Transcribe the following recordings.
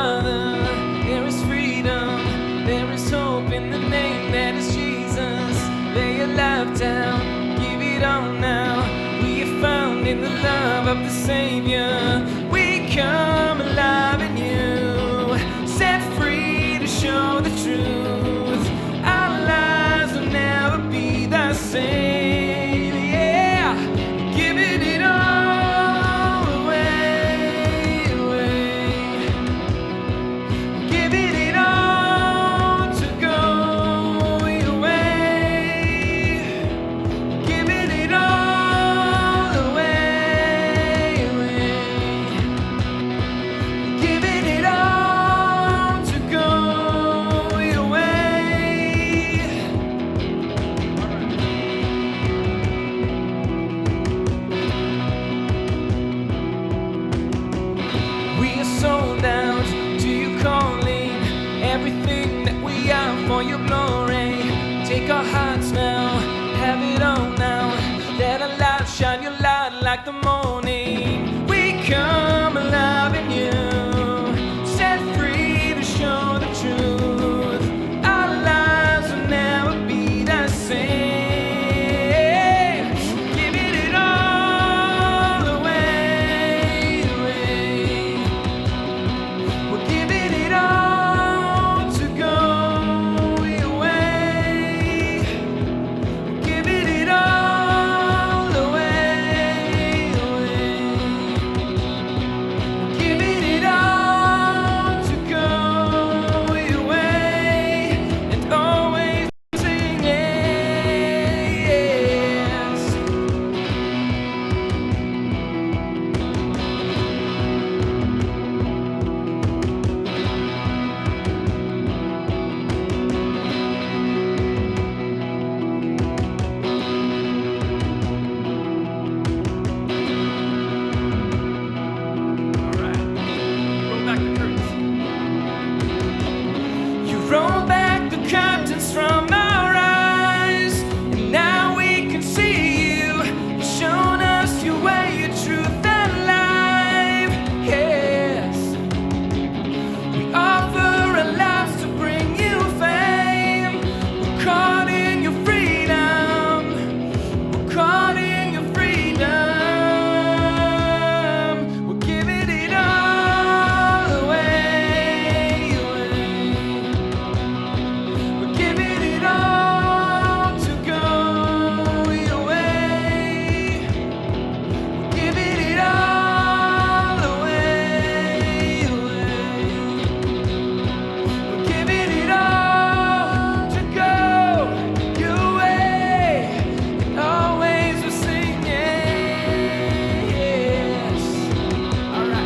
Father, there is freedom, there is hope in the name that is Jesus. Lay your life down, give it all now. We are found in the love of the Savior. We come alive in you, set free to show the truth. Our lives will never be the same. Yeah, giving it all away, giving it all to go away, giving it all away, giving it all to go away. We are sold out to your calling, everything that we are for your glory. Take our hearts now, have it all now. Let our light shine your light like the morning. We come alive in you, set free to show the truth. Our lives will never be the same. Giving it all away. We're giving it all to go away. Giving it all away. Giving it all to go away. And always sing yes. You roll back the curtains from our eyes, and now we can see you. You've shown us your way, your truth and life. Yes, we offer our lives to bring you fame. We're caught in your freedom. We're caught in your freedom. We're giving it all away. We're giving it all to go away. We're giving it all away. We're giving it all to go your way. And always we're singing yes. All right.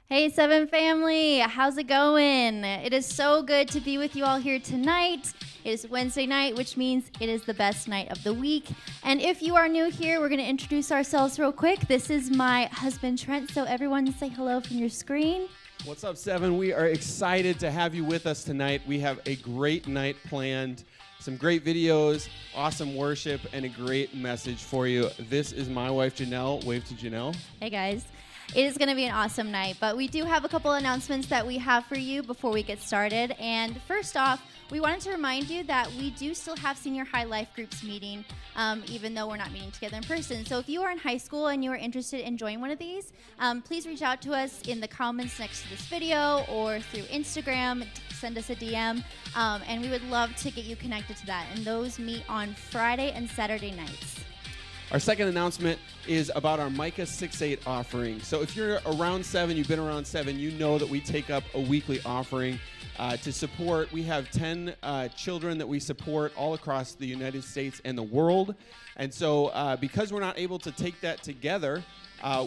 Hey, Seven family, how's it going? It is so good to be with you all here tonight. It is Wednesday night, which means it is the best night of the week. And if you are new here, we're going to introduce ourselves real quick. This is my husband, Trent, so everyone say hello from your screen. What's up, Seven? We are excited to have you with us tonight. We have a great night planned, some great videos, awesome worship, and a great message for you. This is my wife, Janelle. Wave to Janelle. Hey, guys. It is going to be an awesome night, but we do have a couple announcements that we have for you before we get started. And first off, we wanted to remind you that we do still have senior high life groups meeting, even though we're not meeting together in person. So if you are in high school and you are interested in joining one of these, please reach out to us in the comments next to this video or through Instagram. Send us a DM, and we would love to get you connected to that. And those meet on Friday and Saturday nights. Our second announcement is about our Micah 6:8 offering. So if you're around 7, you've been around 7, you know that we take up a weekly offering to support. We have 10 children that we support all across the United States and the world. And so because we're not able to take that together,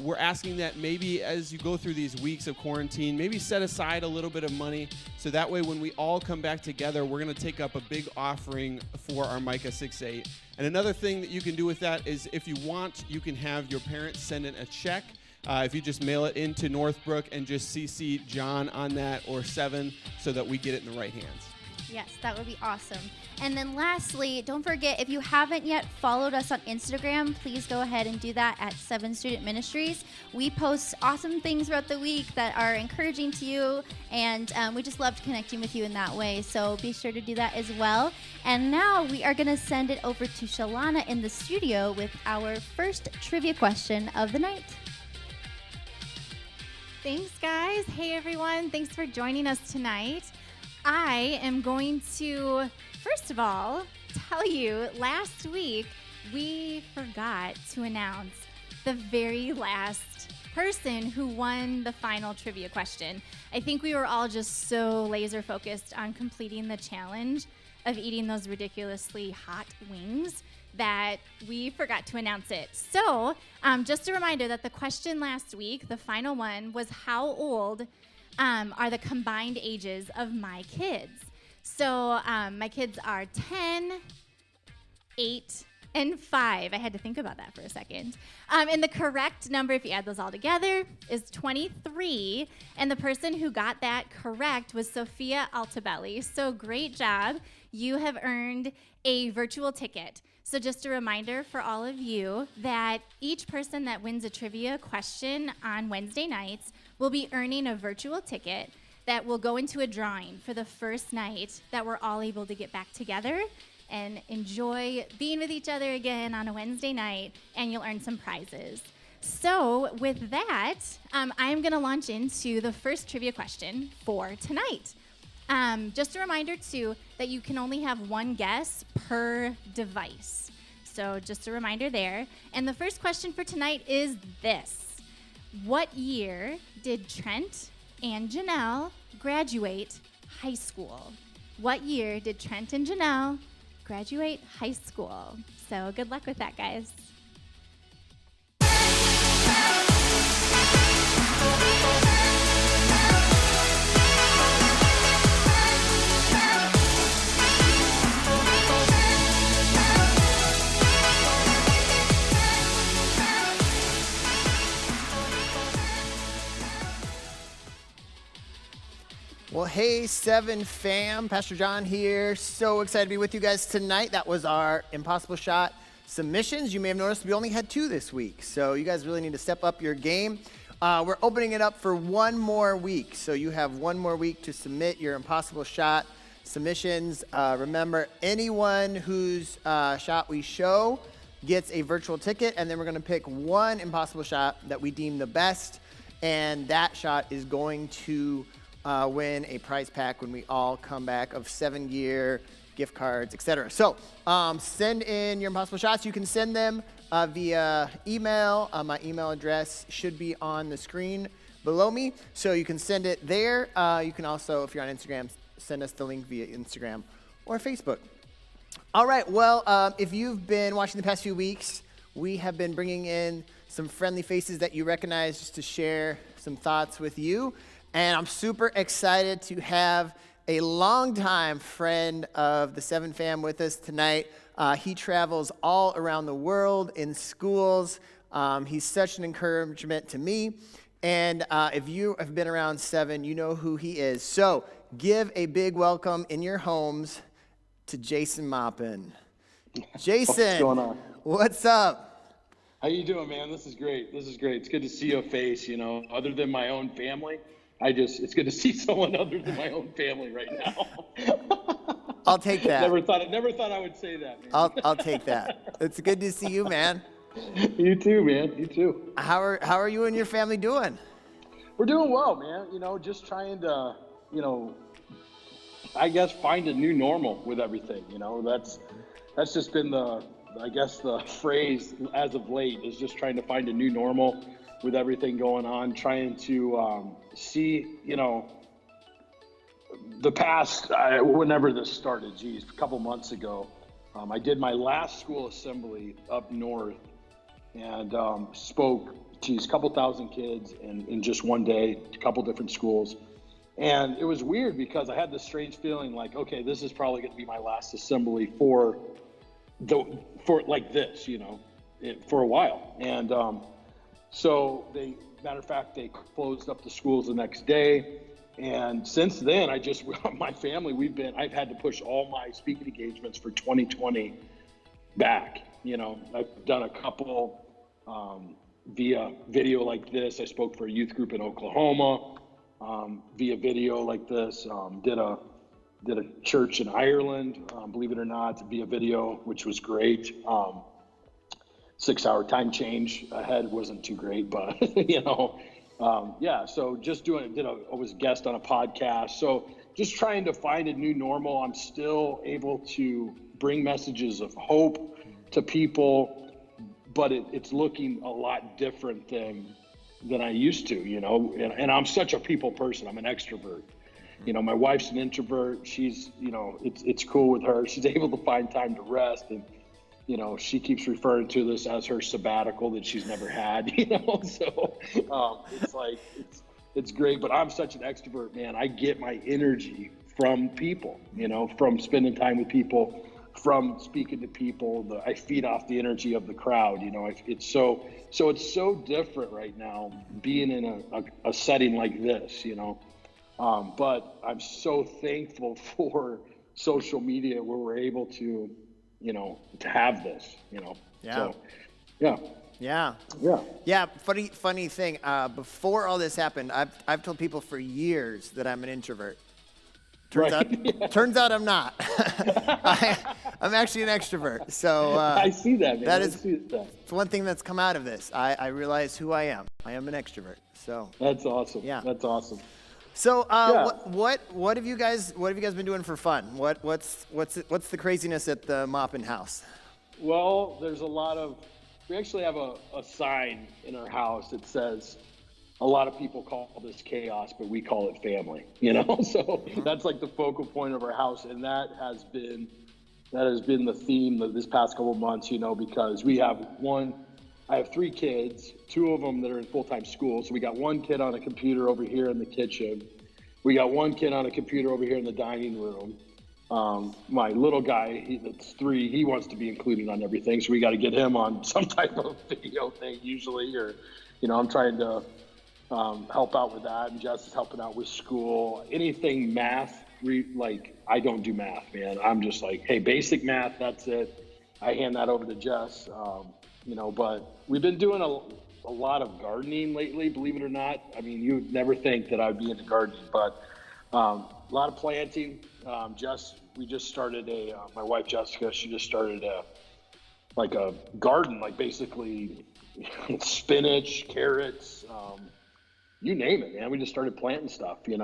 we're asking that maybe as you go through these weeks of quarantine, maybe set aside a little bit of money so that way when we all come back together, we're going to take up a big offering for our Micah 6:8. And another thing that you can do with that is if you want, you can have your parents send in a check. If you just mail it into Northbrook and just CC John on that or 7 so that we get it in the right hands. Yes, that would be awesome. And then lastly, don't forget, if you haven't yet followed us on Instagram, please go ahead and do that at 7 Student Ministries. We post awesome things throughout the week that are encouraging to you, and we just love connecting with you in that way. So be sure to do that as well. And now we are going to send it over to Shalana in the studio with our first trivia question of the night. Thanks, guys. Hey, everyone. Thanks for joining us tonight. I am going to, first of all, tell you, last week we forgot to announce the very last person who won the final trivia question. I think we were all just so laser focused on completing the challenge of eating those ridiculously hot wings that we forgot to announce it. So just a reminder that the question last week, the final one, was how old are the combined ages of my kids. So my kids are 10, 8, and 5. I had to think about that for a second. And the correct number, if you add those all together, is 23. And the person who got that correct was Sophia Altabelli. So great job. You have earned a virtual ticket. So just a reminder for all of you that each person that wins a trivia question on Wednesday nights will be earning a virtual ticket that will go into a drawing for the first night that we're all able to get back together and enjoy being with each other again on a Wednesday night, and you'll earn some prizes. So with that, I'm going to launch into the first trivia question for tonight. Just a reminder, too, that you can only have one guess per device. So just a reminder there. And the first question for tonight is this. What year did Trent and Janelle graduate high school? What year did Trent and Janelle graduate high school? So good luck with that, guys. Well, hey, 7 fam, Pastor John here. So excited to be with you guys tonight. That was our Impossible Shot submissions. You may have noticed we only had 2 this week, so you guys really need to step up your game. We're opening it up for 1 more week, so you have 1 more week to submit your Impossible Shot submissions. Remember, anyone whose shot we show gets a virtual ticket, and then we're going to pick 1 Impossible Shot that we deem the best, and that shot is going to win a prize pack when we all come back of 7 gear, gift cards, etc. So send in your Impossible Shots. You can send them via email. My email address should be on the screen below me, so you can send it there. You can also, if you're on Instagram, send us the link via Instagram or Facebook. All right, well, if you've been watching the past few weeks, we have been bringing in some friendly faces that you recognize just to share some thoughts with you. And I'm super excited to have a longtime friend of the 7 fam with us tonight. He travels all around the world in schools. He's such an encouragement to me. And if you have been around 7, you know who he is. So give a big welcome in your homes to Jason Maupin. Jason, what's going on? What's up? How you doing, man? This is great. This is great. It's good to see your face, you know, other than my own family. It's good to see someone other than my own family right now. I'll take that. Never thought I would say that, man. I'll take that. It's good to see you, man. You too, man. You too. How are you and your family doing? We're doing well, man. Just trying to, I guess find a new normal with everything. That's just been the phrase as of late is just trying to find a new normal with everything going on, trying to see, the past, whenever this started, a couple months ago, I did my last school assembly up north and spoke to a couple thousand kids in just one day, a couple different schools. And it was weird because I had this strange feeling like, okay, this is probably going to be my last assembly for like this, for a while. And so matter of fact, they closed up the schools the next day. And since then, my family, I've had to push all my speaking engagements for 2020 back. I've done a couple via video like this. I spoke for a youth group in Oklahoma via video like this. Did a church in Ireland, believe it or not, via video, which was great. 6-hour time change ahead wasn't too great, but so just I was a guest on a podcast. So just trying to find a new normal. I'm still able to bring messages of hope to people, but it's looking a lot different than I used to, and I'm such a people person. I'm an extrovert. My wife's an introvert. She's, it's cool with her. She's able to find time to rest, and she keeps referring to this as her sabbatical that she's never had, so it's like, it's great, but I'm such an extrovert, man. I get my energy from people, from spending time with people, from speaking to people. I feed off the energy of the crowd, it's so different right now being in a setting like this, but I'm so thankful for social media where we're able to have this, Yeah. So, yeah. Yeah. Yeah. Yeah. Funny thing. Before all this happened, I've told people for years that I'm an introvert. Turns out I'm not. I'm actually an extrovert. So I see that, man. It's one thing that's come out of this. I realize who I am. I am an extrovert. So that's awesome. Yeah. That's awesome. So what have you guys been doing for fun? What's the craziness at the Moppin house? Well, we actually have a sign in our house that says, a lot of people call this chaos, but we call it family, so that's like the focal point of our house. And that has been the theme of this past couple of months, because I have 3 kids, 2 of them that are in full-time school. So we got 1 kid on a computer over here in the kitchen. We got 1 kid on a computer over here in the dining room. My little guy, that's 3, he wants to be included on everything. So we got to get him on some type of video thing usually, or, I'm trying to help out with that. And Jess is helping out with school. Anything math, I don't do math, man. I'm just like, hey, basic math, that's it. I hand that over to Jess. But we've been doing a lot of gardening lately, believe it or not. I mean, you'd never think that I'd be into gardening, but a lot of planting. We just started my wife Jessica, she just started a garden, like basically spinach, carrots, you name it, man. We just started planting stuff, hey,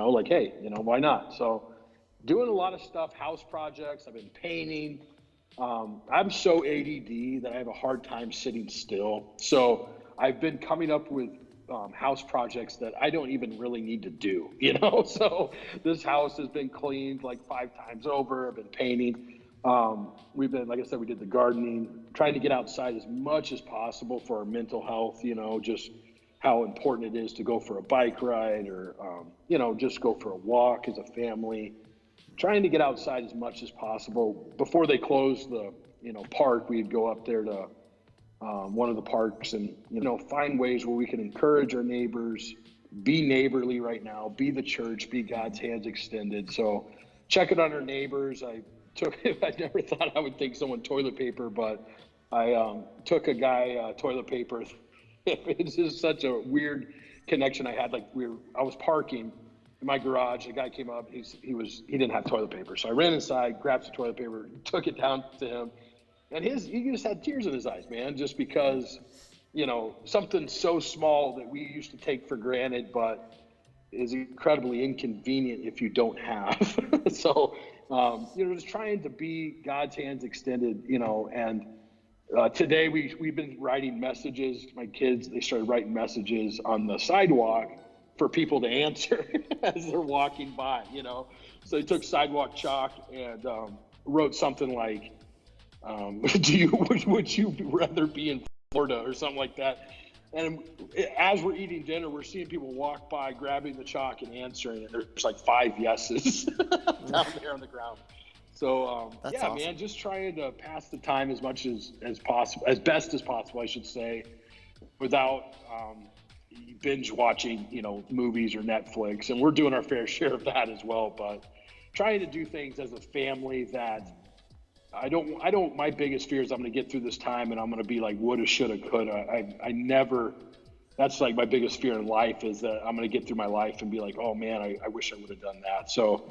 why not? So doing a lot of stuff, house projects. I've been painting. I'm so ADD that I have a hard time sitting still. So I've been coming up with house projects that I don't even really need to do, So this house has been cleaned like 5 times over. I've been painting. We've been, like I said, we did the gardening, trying to get outside as much as possible for our mental health, just how important it is to go for a bike ride or, just go for a walk as a family. Trying to get outside as much as possible. Before they closed the, park, we'd go up there to one of the parks and, find ways where we can encourage our neighbors, be neighborly right now, be the church, be God's hands extended. So check it on our neighbors. I never thought I would take someone toilet paper, but I took a guy toilet paper. It's just such a weird connection I had. I was parking in my garage. A guy came up. He didn't have toilet paper, so I ran inside, grabbed some toilet paper, took it down to him, and he just had tears in his eyes, man, just because, something so small that we used to take for granted, but is incredibly inconvenient if you don't have. So, just trying to be God's hands extended, and today we've been writing messages. My kids, they started writing messages on the sidewalk for people to answer as they're walking by, So they took sidewalk chalk and wrote something like, would you rather be in Florida or something like that? And as we're eating dinner, we're seeing people walk by, grabbing the chalk and answering it. There's like 5 yeses down there on the ground. So, yeah, awesome. Man, just trying to pass the time as much as possible, as best as possible, I should say, without binge watching, movies or Netflix. And we're doing our fair share of that as well. But trying to do things as a family that my biggest fear is I'm going to get through this time and I'm going to be like, woulda, shoulda, coulda. That's like my biggest fear in life, is that I'm going to get through my life and be like, oh man, I wish I would have done that. So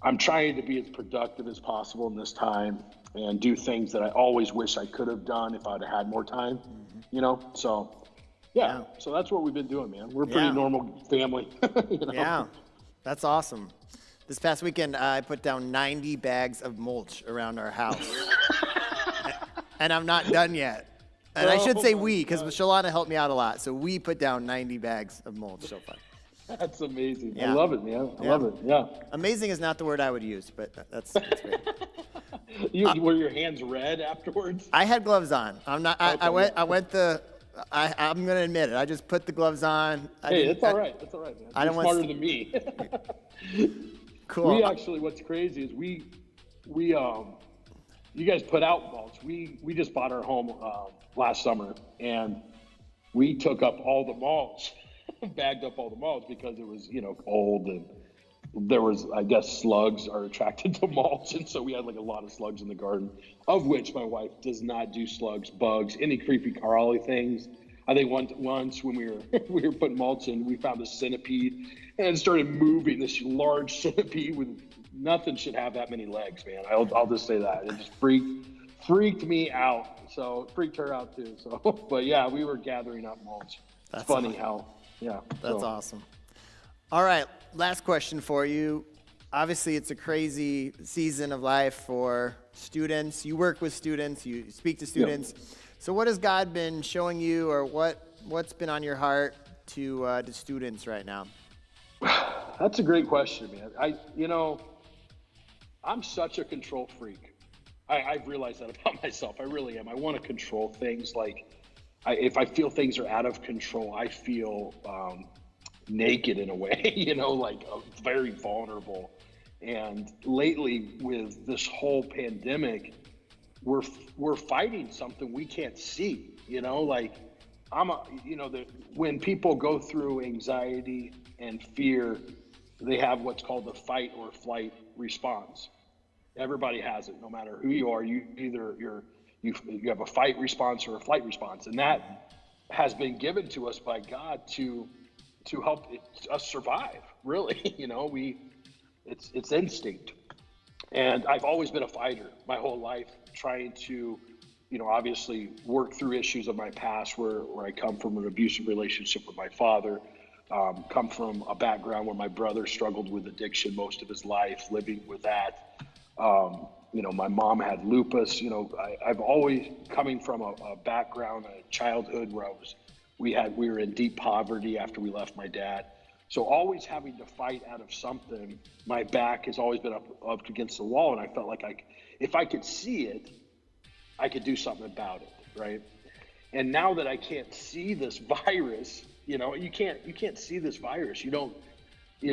I'm trying to be as productive as possible in this time and do things that I always wish I could have done if I'd have had more time, So, yeah. So that's what we've been doing, man. We're a pretty normal family. Yeah, that's awesome. This past weekend, I put down 90 bags of mulch around our house. And I'm not done yet. And I should say we, because Shalana helped me out a lot. So we put down 90 bags of mulch so far. That's amazing. Yeah. I love it, man. I love it. Yeah. Amazing is not the word I would use, but that's great. Were your hands red afterwards? I had gloves on. I'm not. I'm gonna admit it. I just put the gloves on. It's all right. That's all right, man. You're smarter than me. Cool. We actually, what's crazy is we you guys put out mulch. We just bought our home last summer, and we took up all the mulch, bagged up all the mulch because it was, old, and there was, I guess, slugs are attracted to mulch, and so we had like a lot of slugs in the garden, of which my wife does not do slugs, bugs, any creepy crawly things. I think once when we were putting mulch in, we found a centipede and it started moving. This large centipede with nothing should have that many legs, man. I'll just say that. It just freaked me out. So it freaked her out too. So, but yeah, we were gathering up mulch. That's funny awesome. How, yeah. That's awesome. All right, last question for you. Obviously, it's a crazy season of life for students. You work with students. You speak to students. Yep. So what has God been showing you, or what's been on your heart to students right now? That's a great question, man. I'm such a control freak. I've realized that about myself. I really am. I want to control things. Like, if I feel things are out of control, I feel naked in a way, very vulnerable. And lately, with this whole pandemic, we're fighting something we can't see. When people go through anxiety and fear, they have what's called the fight or flight response. Everybody has it, no matter who you are. You have a fight response or a flight response, and that has been given to us by God to help us survive. Really, it's instinct. And I've always been a fighter my whole life, trying to, obviously work through issues of my past where I come from an abusive relationship with my father, come from a background where my brother struggled with addiction most of his life, living with that. My mom had lupus. I've always, coming from a background, a childhood where we were in deep poverty after we left my dad. So always having to fight out of something, my back has always been up against the wall, and I felt like if I could see it, I could do something about it, right? And now that I can't see this virus, you can't see this virus. You don't,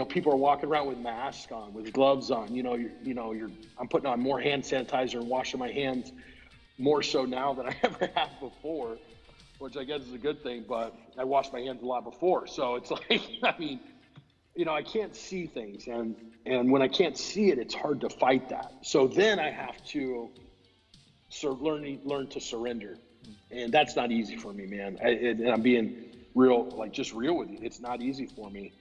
people are walking around with masks on, with gloves on. I'm putting on more hand sanitizer and washing my hands more so now than I ever have before, which I guess is a good thing, but I washed my hands a lot before. So it's like, I can't see things. And when I can't see it, it's hard to fight that. So then I have to learn to surrender. And that's not easy for me, man. And I'm being real with you. It's not easy for me.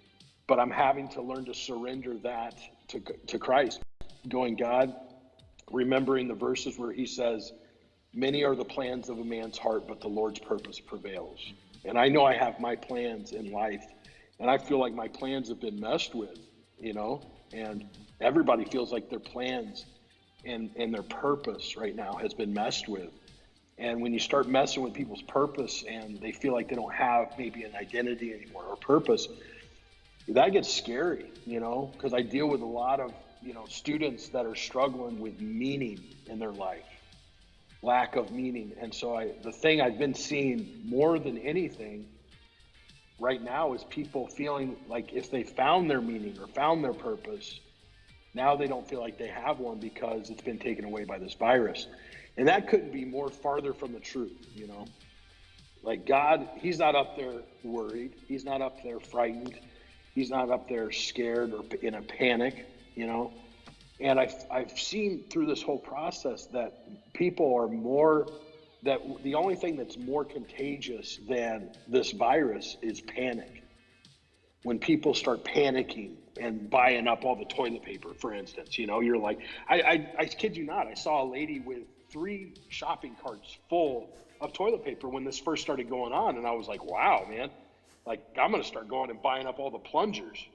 but I'm having to learn to surrender that to Christ, going, God, remembering the verses where he says, many are the plans of a man's heart, but the Lord's purpose prevails. And I know I have my plans in life, and I feel like my plans have been messed with, and everybody feels like their plans and their purpose right now has been messed with. And when you start messing with people's purpose and they feel like they don't have maybe an identity anymore or purpose, that gets scary, because I deal with a lot of, students that are struggling with meaning in their life, lack of meaning. And so the thing I've been seeing more than anything right now is people feeling like if they found their meaning or found their purpose, now they don't feel like they have one because it's been taken away by this virus. And that couldn't be more farther from the truth, Like God, he's not up there worried. He's not up there frightened. He's not up there scared or in a panic, And I've seen through this whole process that people are that the only thing that's more contagious than this virus is panic. When people start panicking and buying up all the toilet paper, for instance, you're like, I kid you not, I saw a lady with 3 shopping carts full of toilet paper when this first started going on. And I was like, wow, man, like I'm going to start going and buying up all the plungers,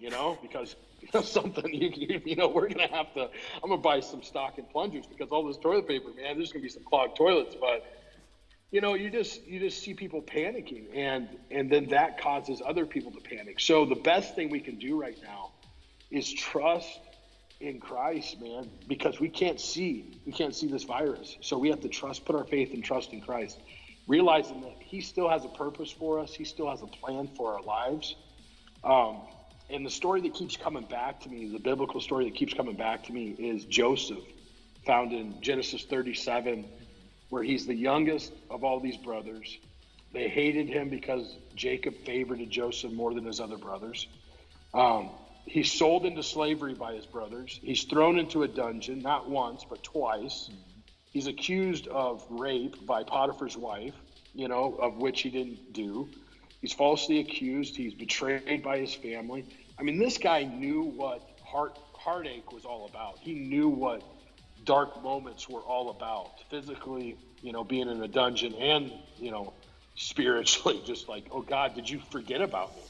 because something, we're going to have to, I'm going to buy some stock in plungers because all this toilet paper, man, there's going to be some clogged toilets. But, you just see people panicking and then that causes other people to panic. So the best thing we can do right now is trust in Christ, man, because we can't see this virus. So we have to put our faith and trust in Christ, realizing that he still has a purpose for us. He still has a plan for our lives. And the story that keeps coming back to me, the biblical story that keeps coming back to me is Joseph, found in Genesis 37, where he's the youngest of all these brothers. They hated him because Jacob favored Joseph more than his other brothers. He's sold into slavery by his brothers. He's thrown into a dungeon, not once, but twice. He's accused of rape by Potiphar's wife, of which he didn't do. He's falsely accused. He's betrayed by his family. I mean, this guy knew what heartache was all about. He knew what dark moments were all about. Physically, being in a dungeon and, spiritually, just like, oh God, did you forget about me?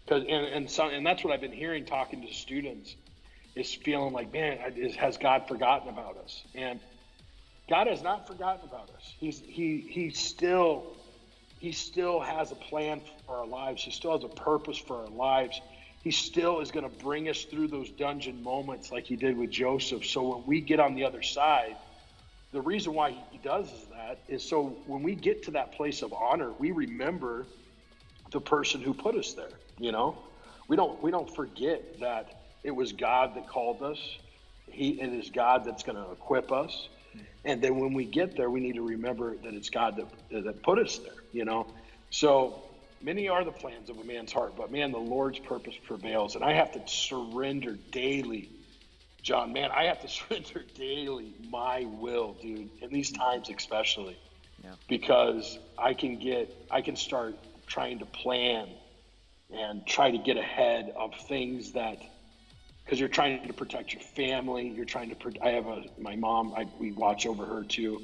And that's what I've been hearing talking to students, is feeling like, man, has God forgotten about us? And God has not forgotten about us. He still has a plan for our lives. He still has a purpose for our lives. He still is going to bring us through those dungeon moments like he did with Joseph. So when we get on the other side, the reason why he does that is so when we get to that place of honor, we remember the person who put us there. We don't forget that it was God that called us. It is God that's going to equip us. And then when we get there, we need to remember that it's God that put us there, So many are the plans of a man's heart, but man, the Lord's purpose prevails. And I have to surrender daily, John, man, I have to surrender daily my will, dude, in these times especially. Because I can start trying to plan and try to get ahead of things because you're trying to protect your family. You're trying to, I have my mom, we watch over her too.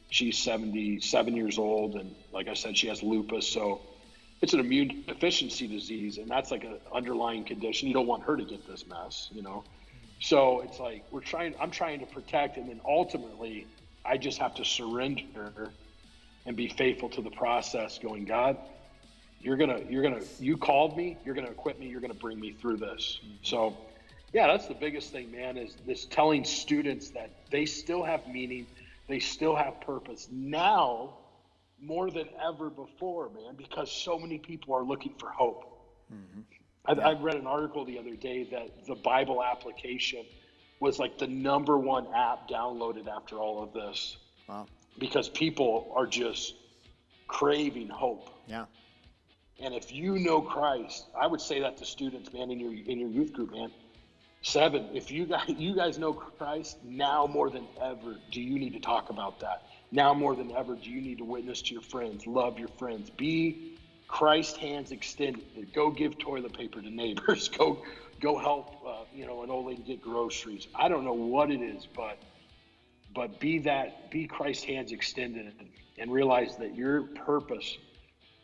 She's 77 years old. And like I said, she has lupus. So it's an immune deficiency disease. And that's like an underlying condition. You don't want her to get this mess, So it's like, I'm trying to protect. And then ultimately I just have to surrender and be faithful to the process, going, God, you called me, you're going to equip me, you're going to bring me through this. So yeah, that's the biggest thing, man, is this telling students that they still have meaning, they still have purpose now more than ever before, man, because so many people are looking for hope. I read an article the other day that the Bible application was like the #1 app downloaded after all of this. Wow. Because people are just craving hope. Yeah. And if you know Christ, I would say that to students, man, in your youth group, man. 7, if you guys know Christ, now more than ever do you need to talk about that. Now more than ever do you need to witness to your friends, love your friends, be Christ hands extended. Go give toilet paper to neighbors. Go help, an old lady get groceries. I don't know what it is, but be Christ's hands extended and realize that your purpose,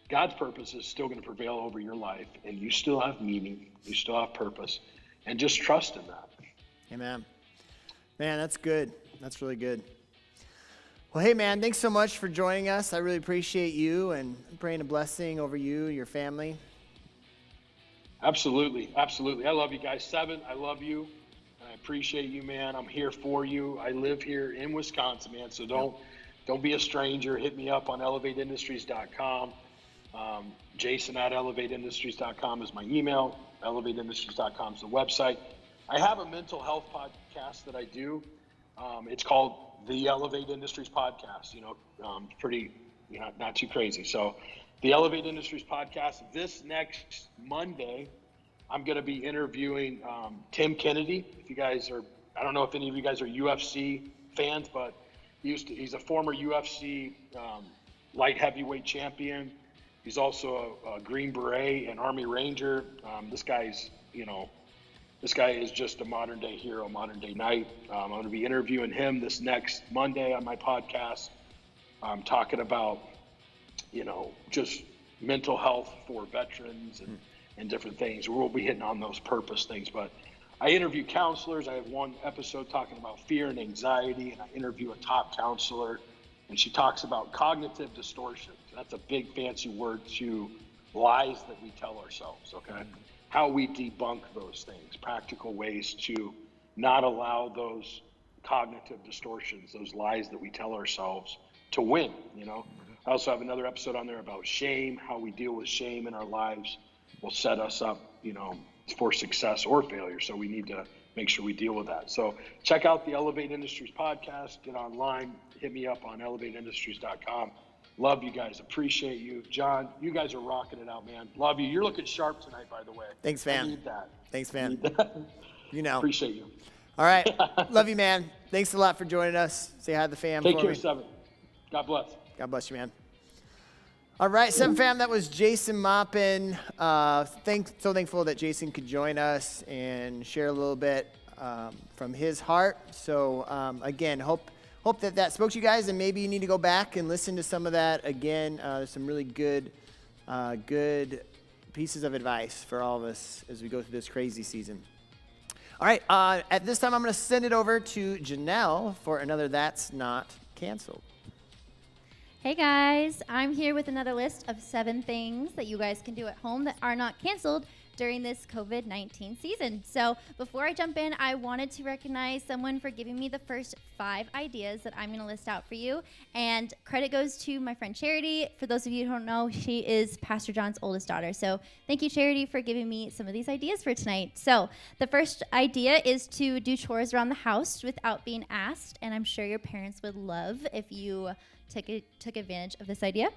God's purpose, is still going to prevail over your life, and you still have meaning, you still have purpose, and just trust in that. Amen. Man, that's good. That's really good. Well, hey, man, thanks so much for joining us. I really appreciate you, and I'm praying a blessing over you, your family. Absolutely. I love you guys. 7, I love you. I appreciate you, man. I'm here for you. I live here in Wisconsin, man, so don't be a stranger. Hit me up on elevateindustries.com. Jason at elevateindustries.com is my email. Elevateindustries.com is the website. I have a mental health podcast that I do. It's called the Elevate Industries Podcast. Pretty, not too crazy. So the Elevate Industries Podcast. This next Monday, I'm going to be interviewing Tim Kennedy. If you guys are, I don't know if any of you guys are UFC fans, but he's a former UFC light heavyweight champion. He's also a Green Beret and Army Ranger. This guy is just a modern day hero, modern day knight. I'm going to be interviewing him this next Monday on my podcast. I'm talking about, just mental health for veterans and different things. We'll be hitting on those purpose things. But I interview counselors. I have one episode talking about fear and anxiety, and I interview a top counselor, and she talks about cognitive distortions. That's a big fancy word to lies that we tell ourselves, okay? How we debunk those things, practical ways to not allow those cognitive distortions, those lies that we tell ourselves, to win, I also have another episode on there about shame, how we deal with shame in our lives will set us up, for success or failure. So we need to make sure we deal with that. So check out the Elevate Industries podcast, get online, hit me up on elevateindustries.com. Love you guys. Appreciate you. John, you guys are rocking it out, man. Love you. You're looking sharp tonight, by the way. Thanks, man. I need that. Thanks, man. Need that. Appreciate you. All right. Love you, man. Thanks a lot for joining us. Say hi to the fam. Take for care, me. 7. God bless. God bless you, man. All right, 7 fam, that was Jason Moppin. So thankful that Jason could join us and share a little bit from his heart. So again, hope that spoke to you guys, and maybe you need to go back and listen to some of that again. There's some really good pieces of advice for all of us as we go through this crazy season. All right, at this time, I'm going to send it over to Janelle for another That's Not Canceled. Hey guys, I'm here with another list of 7 things that you guys can do at home that are not canceled during this COVID-19 season. So before I jump in, I wanted to recognize someone for giving me the first 5 ideas that I'm going to list out for you. And credit goes to my friend Charity. For those of you who don't know, she is Pastor John's oldest daughter. So thank you, Charity, for giving me some of these ideas for tonight. So the first idea is to do chores around the house without being asked. And I'm sure your parents would love if you took advantage of this idea.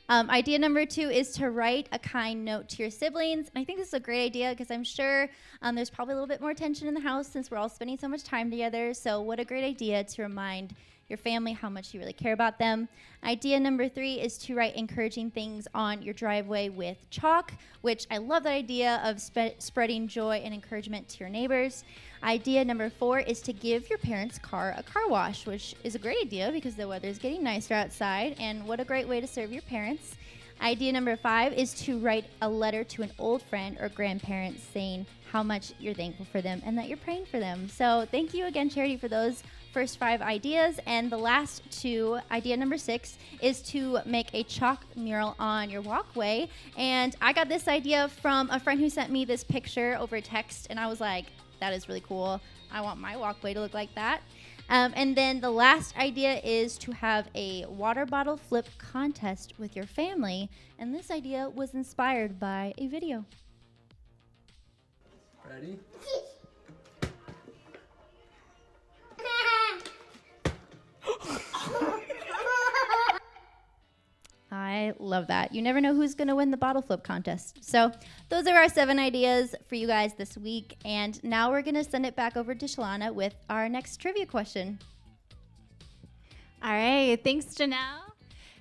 Idea number 2 is to write a kind note to your siblings. And I think this is a great idea because I'm sure there's probably a little bit more tension in the house since we're all spending so much time together. So what a great idea to remind your family how much you really care about them. Idea number 3 is to write encouraging things on your driveway with chalk, which I love that idea of spreading joy and encouragement to your neighbors. Idea number 4 is to give your parents' car a car wash, which is a great idea because the weather is getting nicer outside, and what a great way to serve your parents. Idea number 5 is to write a letter to an old friend or grandparent saying how much you're thankful for them and that you're praying for them. So thank you again, Charity, for those first 5 ideas. And the last 2, idea number 6, is to make a chalk mural on your walkway. And I got this idea from a friend who sent me this picture over text, and I was like, that is really cool. I want my walkway to look like that. And then the last idea is to have a water bottle flip contest with your family. And this idea was inspired by a video. Ready? I love that. You never know who's going to win the bottle flip contest. So those are our 7 ideas for you guys this week. And now we're going to send it back over to Shalana with our next trivia question. All right. Thanks, Janelle.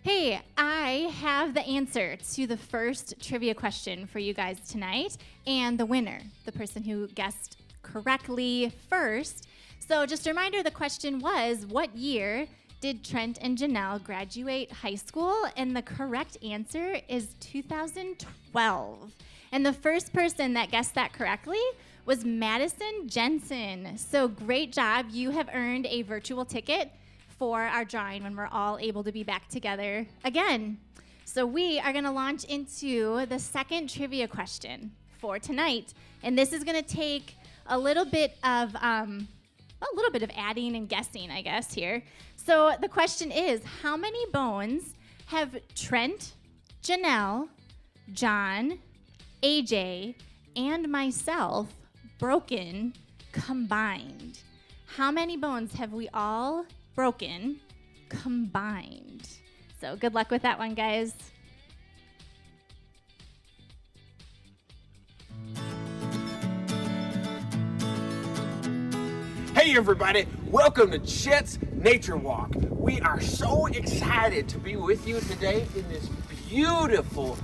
Hey, I have the answer to the first trivia question for you guys tonight, and the winner, the person who guessed correctly first. So just a reminder, the question was, what year did Trent and Janelle graduate high school? And the correct answer is 2012. And the first person that guessed that correctly was Madison Jensen. So great job. You have earned a virtual ticket for our drawing when we're all able to be back together again. So we are going to launch into the second trivia question for tonight. And this is going to take a little bit of adding and guessing, I guess, here. So the question is, how many bones have Trent, Janelle, John, AJ, and myself broken combined? How many bones have we all broken combined? So good luck with that one, guys. Hey everybody, welcome to Chet's Nature Walk. We are so excited to be with you today in this beautiful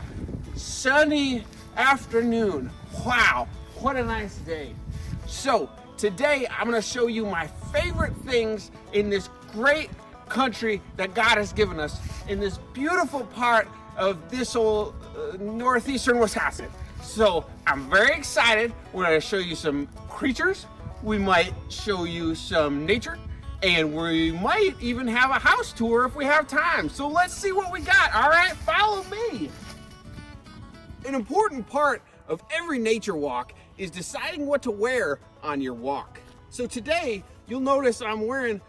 sunny afternoon. Wow, what a nice day. So today I'm going to show you my favorite things in this great country that God has given us in this beautiful part of this old northeastern Wisconsin. So I'm very excited. We're going to show you some creatures. We might show you some nature, and we might even have a house tour if we have time. So let's see what we got. All right, follow me. An important part of every nature walk is deciding what to wear on your walk. So today, you'll notice I'm wearing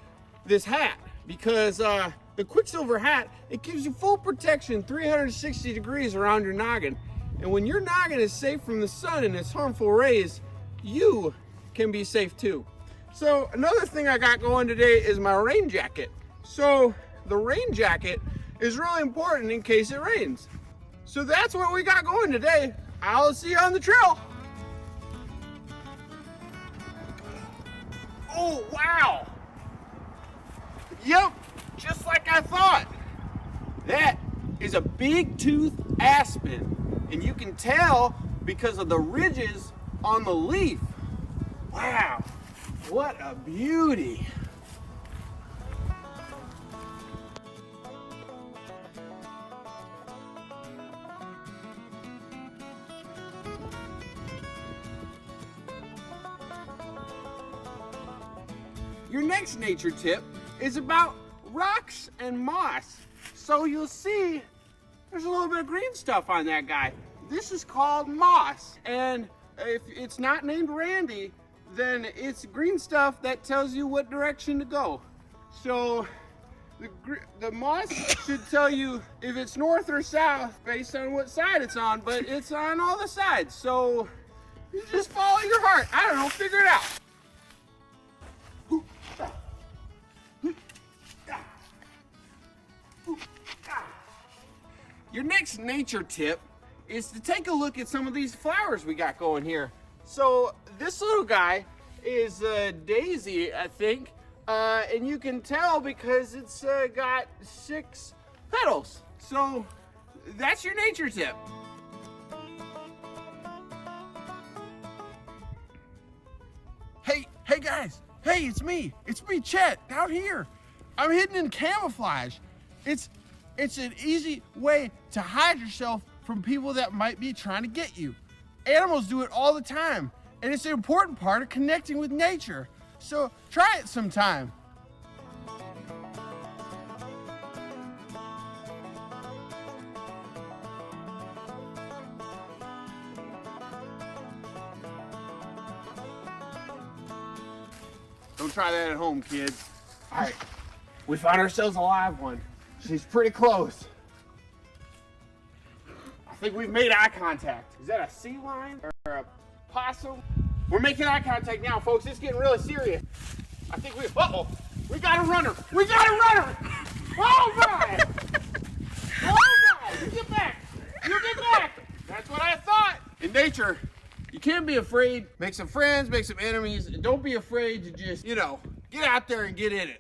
this hat because the Quicksilver hat, it gives you full protection 360 degrees around your noggin. And when your noggin is safe from the sun and its harmful rays, you can be safe too. So another thing I got going today is my rain jacket. So the rain jacket is really important in case it rains. So that's what we got going today. I'll see you on the trail. Oh, wow. Yep, just like I thought. That is a big tooth aspen. And you can tell because of the ridges on the leaf. Wow, what a beauty. Your next nature tip is about rocks and moss. So you'll see there's a little bit of green stuff on that guy. This is called moss, and if it's not named Randy, then it's green stuff that tells you what direction to go. So the moss should tell you if it's north or south based on what side it's on, but it's on all the sides. So you just follow your heart. I don't know, figure it out. Your next nature tip is to take a look at some of these flowers we got going here. So this little guy is Daisy, I think, and you can tell because it's got 6 petals. So that's your nature tip. Hey guys, hey, it's me, Chet, out here. I'm hidden in camouflage. It's an easy way to hide yourself from people that might be trying to get you. Animals do it all the time, and it's an important part of connecting with nature. So try it sometime. Don't try that at home, kids. All right, we found ourselves a live one. She's pretty close. I think we've made eye contact. Is that a sea lion or a possum? We're making eye contact now, folks. It's getting really serious. I think we got a runner. We got a runner. All right. All right. You get back. You get back. That's what I thought. In nature, you can't be afraid. Make some friends, make some enemies, and don't be afraid to just, get out there and get in it.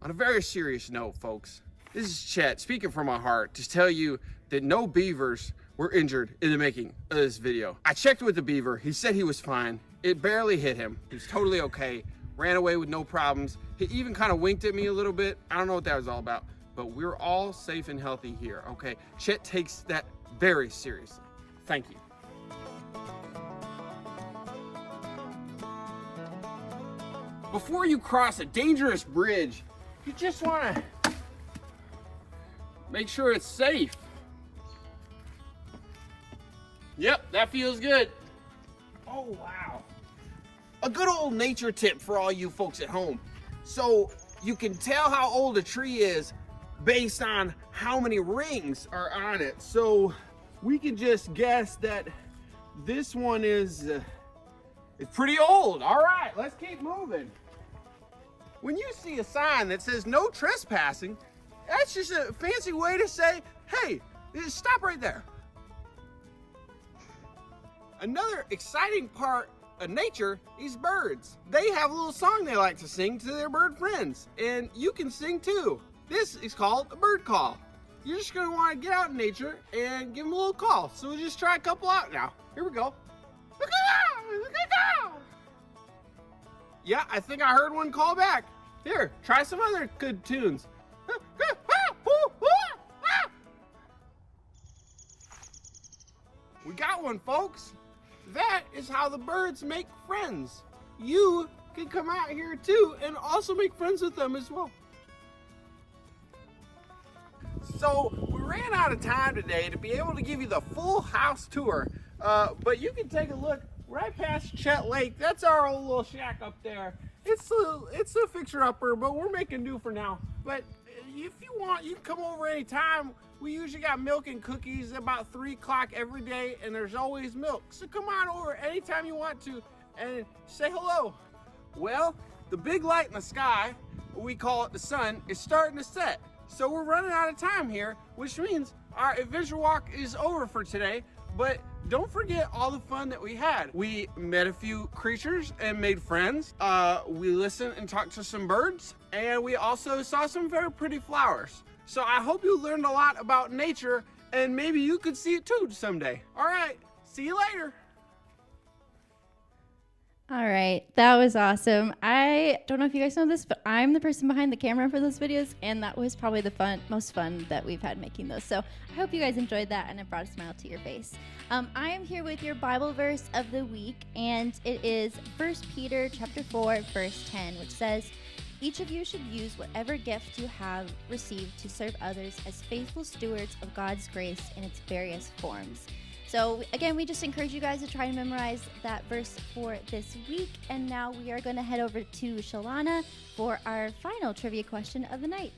On a very serious note, folks, this is Chet speaking from my heart to tell you that no beavers were injured in the making of this video. I checked with the beaver. He said he was fine. It barely hit him. He was totally okay. Ran away with no problems. He even kind of winked at me a little bit. I don't know what that was all about, but we're all safe and healthy here, okay? Chet takes that very seriously. Thank you. Before you cross a dangerous bridge, you just want to make sure it's safe. Yep, that feels good. Oh, wow. A good old nature tip for all you folks at home. So you can tell how old a tree is based on how many rings are on it. So we can just guess that this one is it's pretty old. All right, let's keep moving. When you see a sign that says no trespassing, that's just a fancy way to say, hey, stop right there. Another exciting part of nature is birds. They have a little song they like to sing to their bird friends, and you can sing too. This is called a bird call. You're just gonna wanna get out in nature and give them a little call. So we'll just try a couple out now. Here we go. Yeah, I think I heard one call back. Here, try some other good tunes. We got one, folks. That is how the birds make friends. You can come out here too and also make friends with them as well. So we ran out of time today to be able to give you the full house tour, but you can take a look right past Chet Lake. That's our old little shack up there. It's a fixer-upper, but we're making do for now. But if you want, you can come over anytime. We usually got milk and cookies about 3 o'clock every day, and there's always milk. So come on over anytime you want to and say hello. Well, the big light in the sky, we call it the sun, is starting to set. So we're running out of time here, which means our adventure walk is over for today. But don't forget all the fun that we had. We met a few creatures and made friends. We listened and talked to some birds, and we also saw some very pretty flowers. So I hope you learned a lot about nature, and maybe you could see it too someday. All right, see you later. All right, that was awesome. I don't know if you guys know this, but I'm the person behind the camera for those videos, and that was probably the most fun that we've had making those. So I hope you guys enjoyed that, and it brought a smile to your face. I am here with your Bible verse of the week, and it is 1 Peter chapter 4, verse 10, which says, "Each of you should use whatever gift you have received to serve others as faithful stewards of God's grace in its various forms." So again, we just encourage you guys to try and memorize that verse for this week. And now we are going to head over to Shalana for our final trivia question of the night.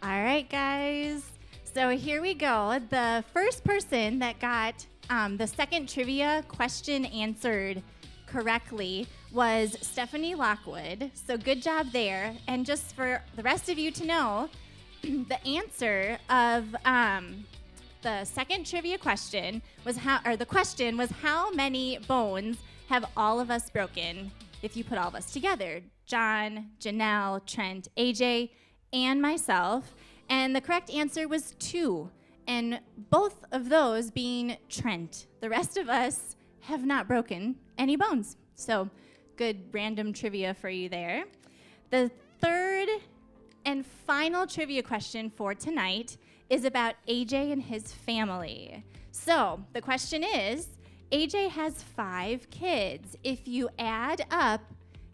All right, guys. So here we go. The first person that got the second trivia question answered correctly was Stephanie Lockwood. So good job there. And just for the rest of you to know, the answer of the second trivia question was how many bones have all of us broken if you put all of us together? John, Janelle, Trent, AJ, and myself. And the correct answer was 2. And both of those being Trent. The rest of us have not broken any bones. So good random trivia for you there. The third and final trivia question for tonight is about AJ and his family. So the question is, AJ has 5 kids. If you add up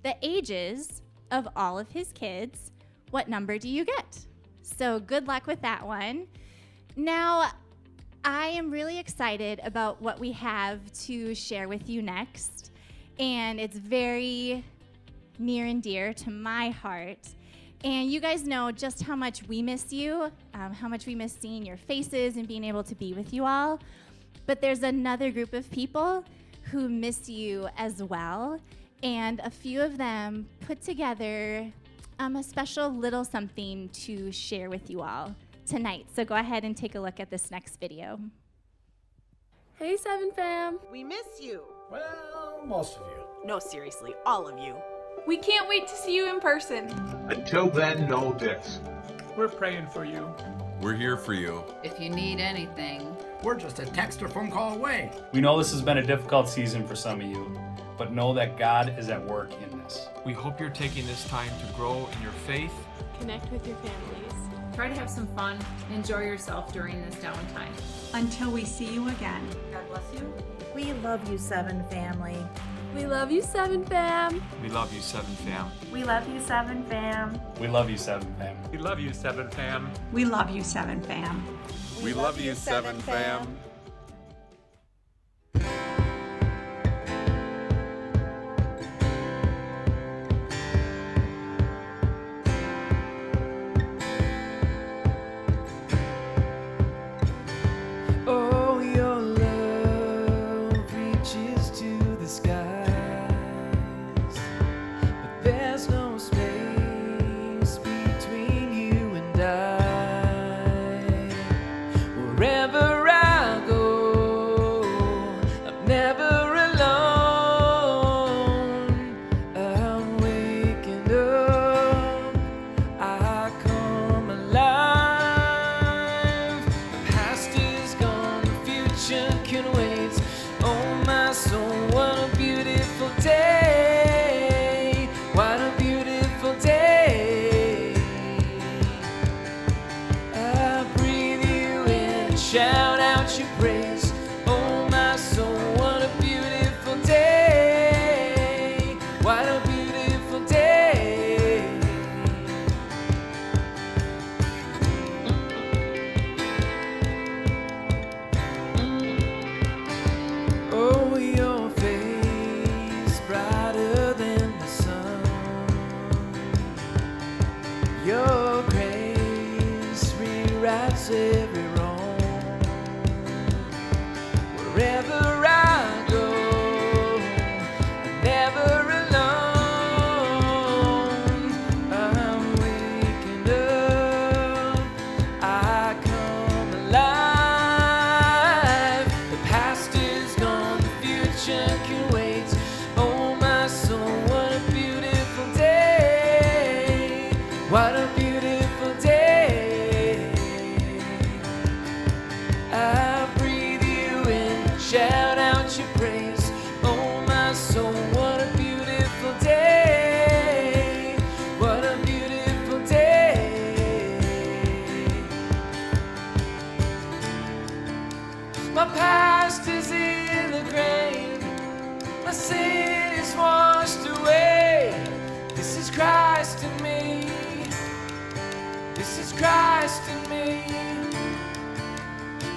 the ages of all of his kids, what number do you get? So good luck with that one. Now, I am really excited about what we have to share with you next, and it's very near and dear to my heart. And you guys know just how much we miss you, how much we miss seeing your faces and being able to be with you all. But there's another group of people who miss you as well. And a few of them put together a special little something to share with you all tonight. So go ahead and take a look at this next video. Hey, 7 fam. We miss you. Well, most of you. No, seriously, all of you. We can't wait to see you in person. Until then, know this. We're praying for you. We're here for you. If you need anything, we're just a text or phone call away. We know this has been a difficult season for some of you, but know that God is at work in this. We hope you're taking this time to grow in your faith. Connect with your families. Try to have some fun. Enjoy yourself during this downtime. Until we see you again. God bless you. We love you, 7 family. We love you, 7 fam. We love you, 7 fam. We love you, 7 fam. We love you, 7 fam. We love you, 7 fam. We love you, 7 fam. We love you, 7 fam. Oh, your love reaches to the skies, but there's no space between you and I. Wherever I go, I'm never alone. I'm waking up, I come alive. The past is gone, the future can wait. Oh my soul, what a beautiful day. What a beautiful day. I breathe you in, shout out your praise. Oh my soul, what a beautiful day. What a beautiful day. Oh, your face brighter than the sun. Your grace rewrites every wrong. Wherever I go, I'm never alone. I'm waking up, I come alive. The past is gone, the future can wait. Oh my soul, what a beautiful day. What a beautiful day. I breathe you in, shout out your praise. Oh my soul, what a beautiful day. What a beautiful day. My past is in the grave, my sin is washed away. This is Christ in me. This is Christ in me.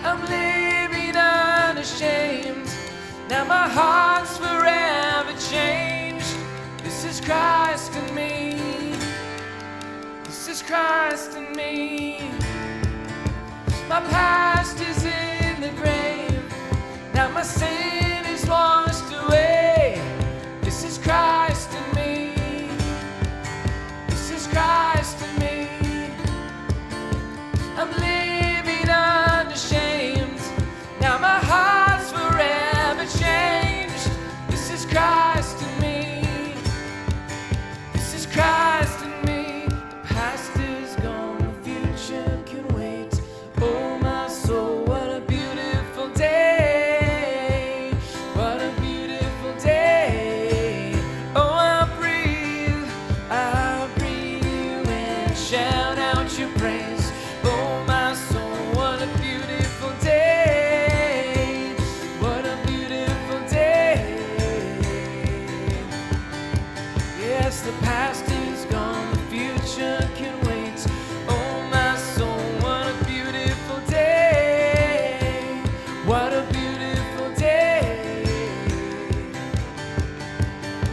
I'm living unashamed. Now my heart's forever changed. This is Christ in me. This is Christ in me. My past is in the grave. Now my sin is washed away. This is Christ in me. This is Christ in me. I'm living unashamed. Now my heart's forever changed. This is Christ in me. This is Christ in me. The past is gone, the future can wait. Oh my soul, what a beautiful day. What a beautiful day. Oh, I breathe you in, shout out your praise. Oh my soul, what a beautiful day. What a beautiful day. Yes, the past is gone, the future can wait. Oh my soul, what a beautiful day. What a beautiful day.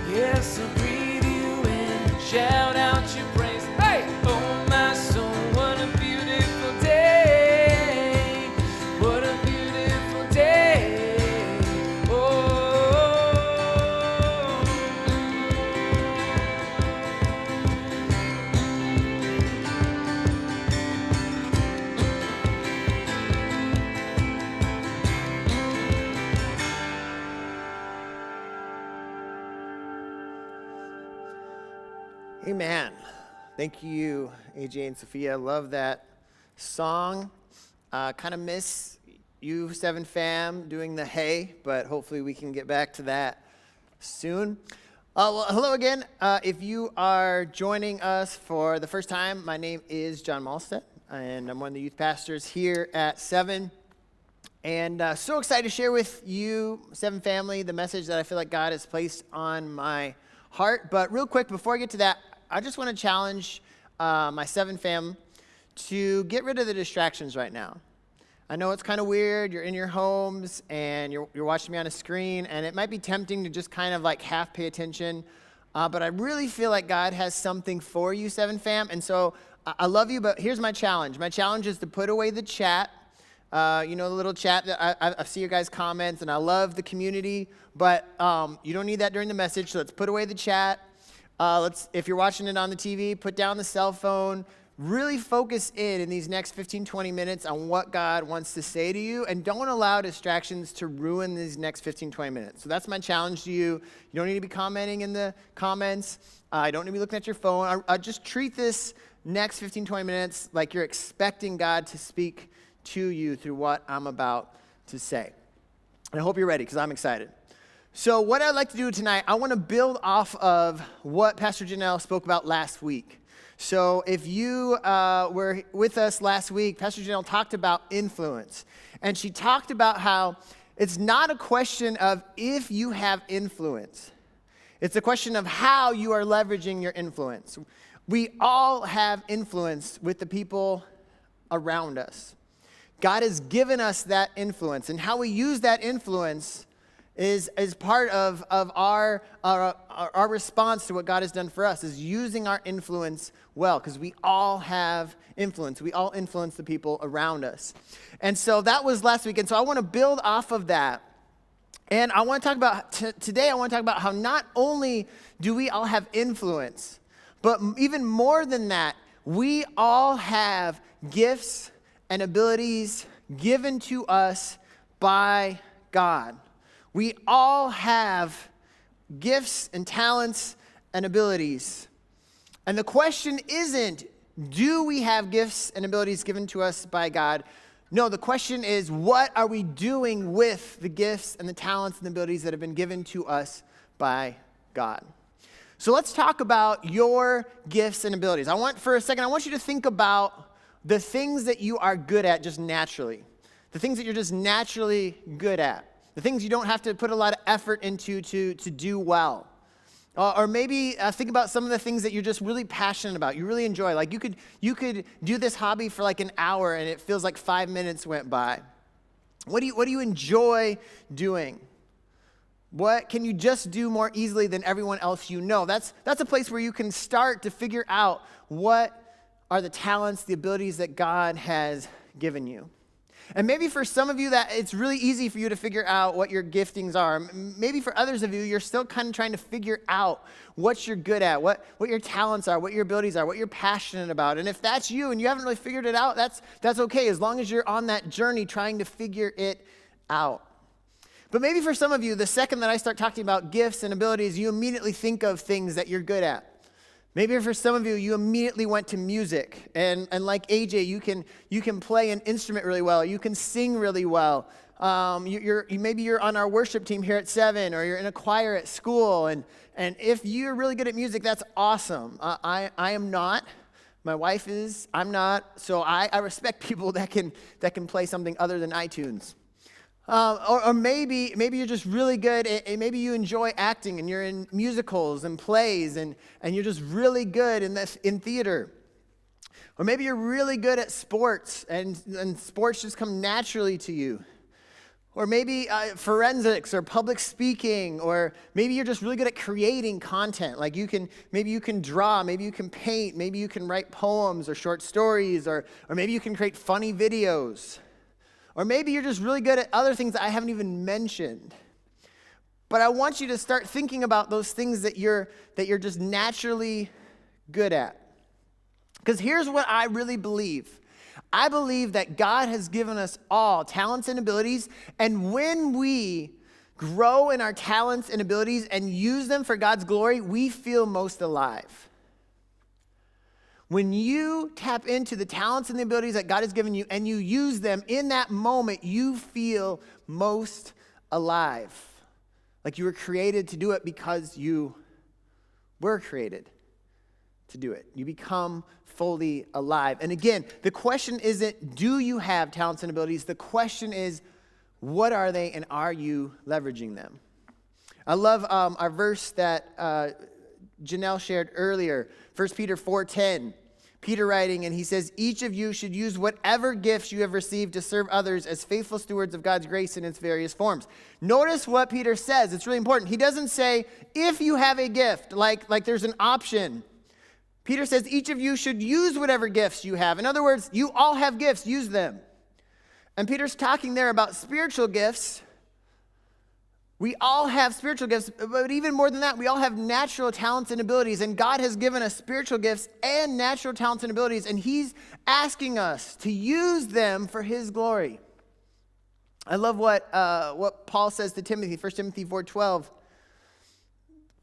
Yes, I breathe you in, shout out your praise. Hey! Oh my soul, what a beautiful day. What a beautiful day. Oh. Amen. Thank you, AJ and Sophia. Love that song. Kind of miss you, 7 Fam, doing the hey, but hopefully we can get back to that soon. Well, hello again. If you are joining us for the first time, my name is John Malstead, and I'm one of the youth pastors here at 7. And so excited to share with you, 7 Family, the message that I feel like God has placed on my heart. But real quick, before I get to that, I just want to challenge my 7 Fam to get rid of the distractions right now. I know it's kind of weird. You're in your homes and you're watching me on a screen, and it might be tempting to just kind of like half pay attention. But I really feel like God has something for you, 7 Fam. And so I love you, but here's my challenge. My challenge is to put away the chat. The little chat that I see your guys' comments, and I love the community, but you don't need that during the message, so let's put away the chat. If you're watching it on the TV, put down the cell phone. Really focus in these next 15, 20 minutes on what God wants to say to you, and don't allow distractions to ruin these next 15, 20 minutes. So that's my challenge to you. You don't need to be commenting in the comments. You don't need to be looking at your phone. I just treat this next 15, 20 minutes like you're expecting God to speak to you through what I'm about to say. And I hope you're ready, because I'm excited. So what I'd like to do tonight, I want to build off of what Pastor Janelle spoke about last week. So if you were with us last week, Pastor Janelle talked about influence. And she talked about how it's not a question of if you have influence. It's a question of how you are leveraging your influence. We all have influence with the people around us. God has given us that influence, and how we use that influence is part of our response to what God has done for us, is using our influence well, because we all have influence. We all influence the people around us. And so that was last week, and so I want to build off of that. And I want to talk about, today I want to talk about how not only do we all have influence, but even more than that, we all have gifts and abilities given to us by God. We all have gifts and talents and abilities. And the question isn't, do we have gifts and abilities given to us by God? No, the question is, what are we doing with the gifts and the talents and the abilities that have been given to us by God? So let's talk about your gifts and abilities. For a second, I want you to think about the things that you are good at just naturally. The things that you're just naturally good at. The things you don't have to put a lot of effort into to do well. Or maybe think about some of the things that you're just really passionate about, you really enjoy. Like you could do this hobby for like an hour and it feels like 5 minutes went by. What do you enjoy doing? What can you just do more easily than everyone else you know? That's a place where you can start to figure out what are the talents, the abilities that God has given you. And maybe for some of you that it's really easy for you to figure out what your giftings are. Maybe for others of you, you're still kind of trying to figure out what you're good at, what your talents are, what your abilities are, what you're passionate about. And if that's you and you haven't really figured it out, that's okay, as long as you're on that journey trying to figure it out. But maybe for some of you, the second that I start talking about gifts and abilities, you immediately think of things that you're good at. Maybe for some of you, you immediately went to music, and like AJ, you can play an instrument really well. You can sing really well. Maybe you're on our worship team here at 7, or you're in a choir at school. And if you're really good at music, that's awesome. I am not. My wife is. I'm not. So I respect people that can play something other than iTunes. Or maybe you're just really good at, maybe you enjoy acting and you're in musicals and plays and you're just really good in theater. Or maybe you're really good at sports and sports just come naturally to you. Or maybe forensics or public speaking, or maybe you're just really good at creating content. Like maybe you can draw, maybe you can paint, maybe you can write poems or short stories, or maybe you can create funny videos. Or maybe you're just really good at other things that I haven't even mentioned. But I want you to start thinking about those things that you're just naturally good at. Because here's what I really believe. I believe that God has given us all talents and abilities, and when we grow in our talents and abilities and use them for God's glory, we feel most alive. When you tap into the talents and the abilities that God has given you and you use them in that moment, you feel most alive. Like you were created to do it because you were created to do it. You become fully alive. And again, the question isn't, do you have talents and abilities? The question is, what are they and are you leveraging them? I love our verse that Janelle shared earlier, 1 Peter 4:10. Peter writing, and he says, each of you should use whatever gifts you have received to serve others as faithful stewards of God's grace in its various forms. Notice what Peter says. It's really important. He doesn't say, if you have a gift, like there's an option. Peter says, each of you should use whatever gifts you have. In other words, you all have gifts, use them. And Peter's talking there about spiritual gifts. We all have spiritual gifts, but even more than that, we all have natural talents and abilities, and God has given us spiritual gifts and natural talents and abilities, and he's asking us to use them for his glory. I love what Paul says to Timothy, 1 Timothy 4:12.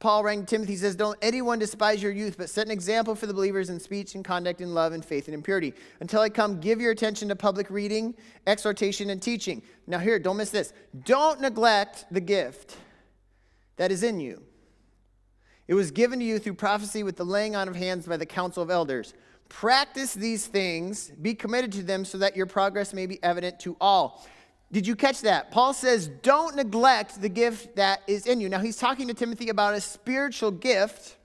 Paul writing to Timothy says, don't anyone despise your youth, but set an example for the believers in speech and conduct and love and faith and purity. Until I come, give your attention to public reading, exhortation, and teaching. Now here, don't miss this. Don't neglect the gift that is in you. It was given to you through prophecy with the laying on of hands by the council of elders. Practice these things, be committed to them so that your progress may be evident to all. Did you catch that? Paul says, don't neglect the gift that is in you. Now, he's talking to Timothy about a spiritual gift.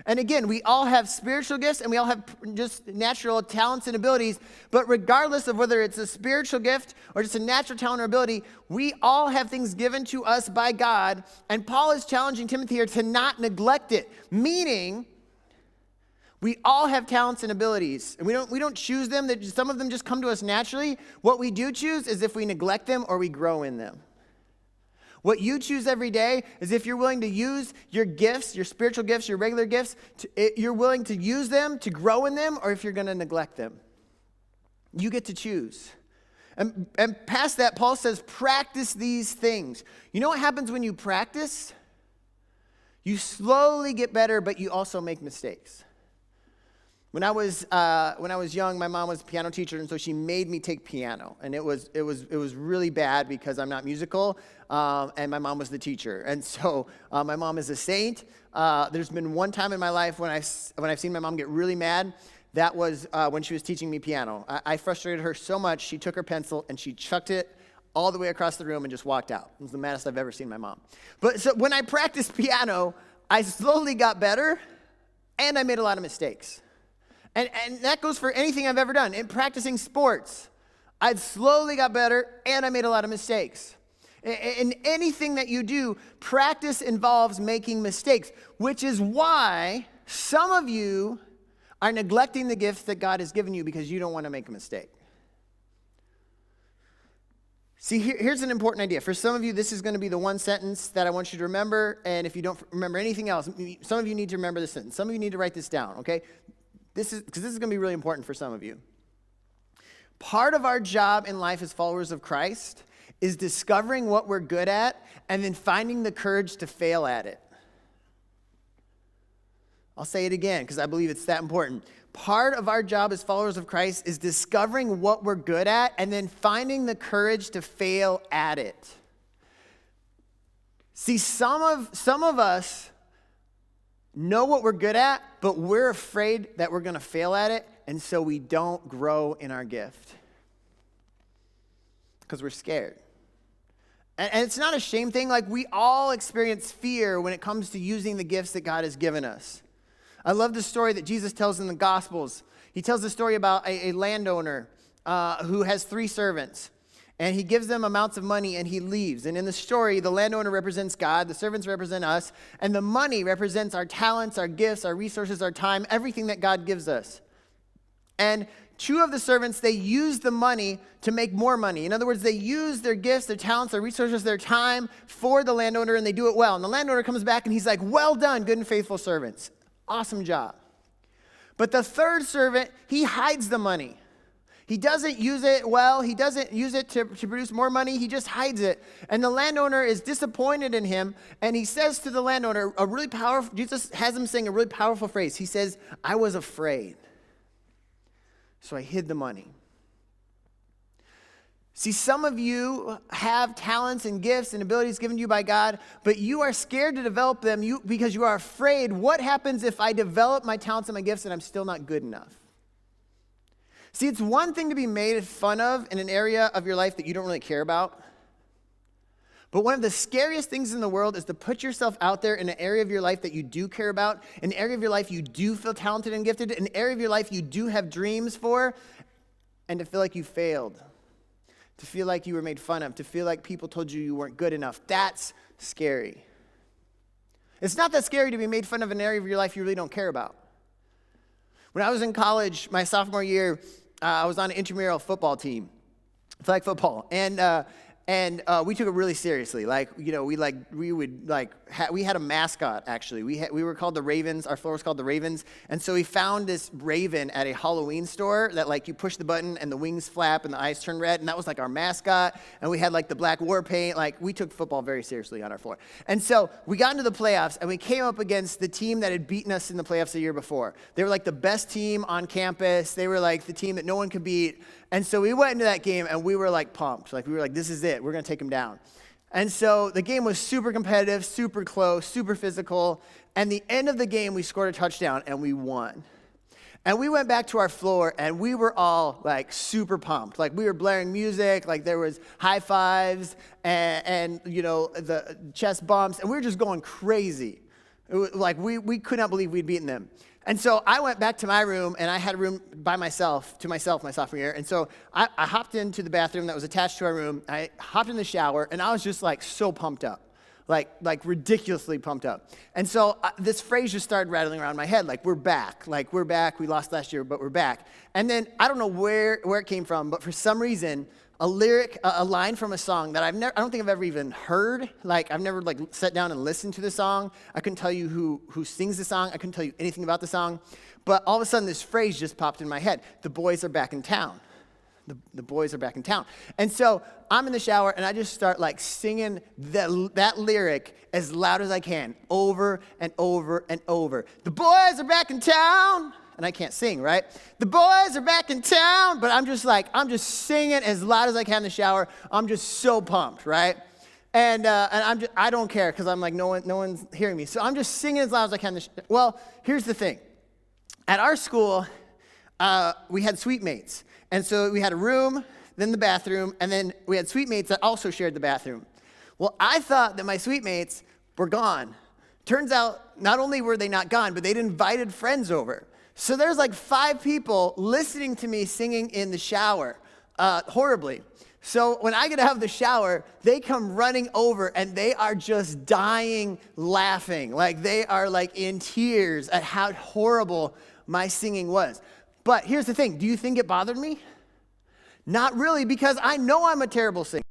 And again, we all have spiritual gifts and we all have just natural talents and abilities. But regardless of whether it's a spiritual gift or just a natural talent or ability, we all have things given to us by God. And Paul is challenging Timothy here to not neglect it, meaning we all have talents and abilities, and we don't choose them. Some of them just come to us naturally. What we do choose is if we neglect them or we grow in them. What you choose every day is if you're willing to use your gifts, your spiritual gifts, your regular gifts, you're willing to use them, to grow in them, or if you're going to neglect them. You get to choose. And past that, Paul says, practice these things. You know what happens when you practice? You slowly get better, but you also make mistakes. When I was young, my mom was a piano teacher, and so she made me take piano, and it was really bad because I'm not musical, and my mom was the teacher, and so my mom is a saint. There's been one time in my life when I've seen my mom get really mad. That was when she was teaching me piano. I frustrated her so much, she took her pencil and she chucked it all the way across the room and just walked out. It was the maddest I've ever seen my mom. But so when I practiced piano, I slowly got better, and I made a lot of mistakes. And that goes for anything I've ever done. In practicing sports, I slowly got better, and I made a lot of mistakes. In anything that you do, practice involves making mistakes, which is why some of you are neglecting the gifts that God has given you because you don't want to make a mistake. See, here's an important idea. For some of you, this is going to be the one sentence that I want you to remember, and if you don't remember anything else, some of you need to remember this sentence. Some of you need to write this down, okay? Because this is going to be really important for some of you. Part of our job in life as followers of Christ is discovering what we're good at and then finding the courage to fail at it. I'll say it again because I believe it's that important. Part of our job as followers of Christ is discovering what we're good at and then finding the courage to fail at it. See, some of us know what we're good at, but we're afraid that we're going to fail at it, and so we don't grow in our gift because we're scared. And it's not a shame thing. Like, we all experience fear when it comes to using the gifts that God has given us. I love the story that Jesus tells in the Gospels. He tells the story about a landowner who has 3 servants. And he gives them amounts of money and he leaves. And in the story, the landowner represents God, the servants represent us, and the money represents our talents, our gifts, our resources, our time, everything that God gives us. And 2 of the servants, they use the money to make more money. In other words, they use their gifts, their talents, their resources, their time for the landowner, and they do it well. And the landowner comes back and he's like, well done, good and faithful servants. Awesome job. But the 3rd servant, he hides the money. He doesn't use it well. He doesn't use it to produce more money. He just hides it. And the landowner is disappointed in him. And he says to the landowner, Jesus has him saying a really powerful phrase. He says, I was afraid. So I hid the money. See, some of you have talents and gifts and abilities given to you by God, but you are scared to develop them because you are afraid, what happens if I develop my talents and my gifts and I'm still not good enough? See, it's one thing to be made fun of in an area of your life that you don't really care about. But one of the scariest things in the world is to put yourself out there in an area of your life that you do care about, an area of your life you do feel talented and gifted, an area of your life you do have dreams for, and to feel like you failed. To feel like you were made fun of, to feel like people told you you weren't good enough. That's scary. It's not that scary to be made fun of in an area of your life you really don't care about. When I was in college, my sophomore year, I was on an intramural football team, flag football, and we took it really seriously. We had a mascot, actually. We were called the Ravens. Our floor was called the Ravens. And so we found this raven at a Halloween store that you push the button and the wings flap and the eyes turn red. And that was our mascot. And we had the black war paint. We took football very seriously on our floor. And so we got into the playoffs and we came up against the team that had beaten us in the playoffs the year before. They were the best team on campus. They were the team that no one could beat. And so we went into that game and we were pumped. We were this is it. We're going to take them down. And so the game was super competitive, super close, super physical. And the end of the game, we scored a touchdown and we won. And we went back to our floor and we were all super pumped. We were blaring music, there was high fives and the chest bumps. And we were just going crazy. It was we could not believe we'd beaten them. And so I went back to my room, and I had a room to myself my sophomore year. And so I hopped into the bathroom that was attached to our room. I hopped in the shower, and I was just so pumped up, ridiculously pumped up. And so this phrase just started rattling around my head, we're back. We're back. We lost last year, but we're back. And then I don't know where it came from, but for some reason, a line from a song that I don't think I've ever even heard. I've never sat down and listened to the song. I couldn't tell you who sings the song. I couldn't tell you anything about the song. But all of a sudden, this phrase just popped in my head. The boys are back in town. The boys are back in town. And so I'm in the shower, and I just start singing that lyric as loud as I can, over and over and over. The boys are back in town. And I can't sing, right? The boys are back in town, but I'm just singing as loud as I can in the shower. I'm just so pumped, right? And I don't care because I'm no one's hearing me. So I'm just singing as loud as I can. Well, here's the thing. At our school, we had suite mates. And so we had a room, then the bathroom, and then we had suite mates that also shared the bathroom. Well, I thought that my suite mates were gone. Turns out, not only were they not gone, but they'd invited friends over. So there's 5 people listening to me singing in the shower, horribly. So when I get out of the shower, they come running over and they are just dying laughing. They are in tears at how horrible my singing was. But here's the thing. Do you think it bothered me? Not really, because I know I'm a terrible singer.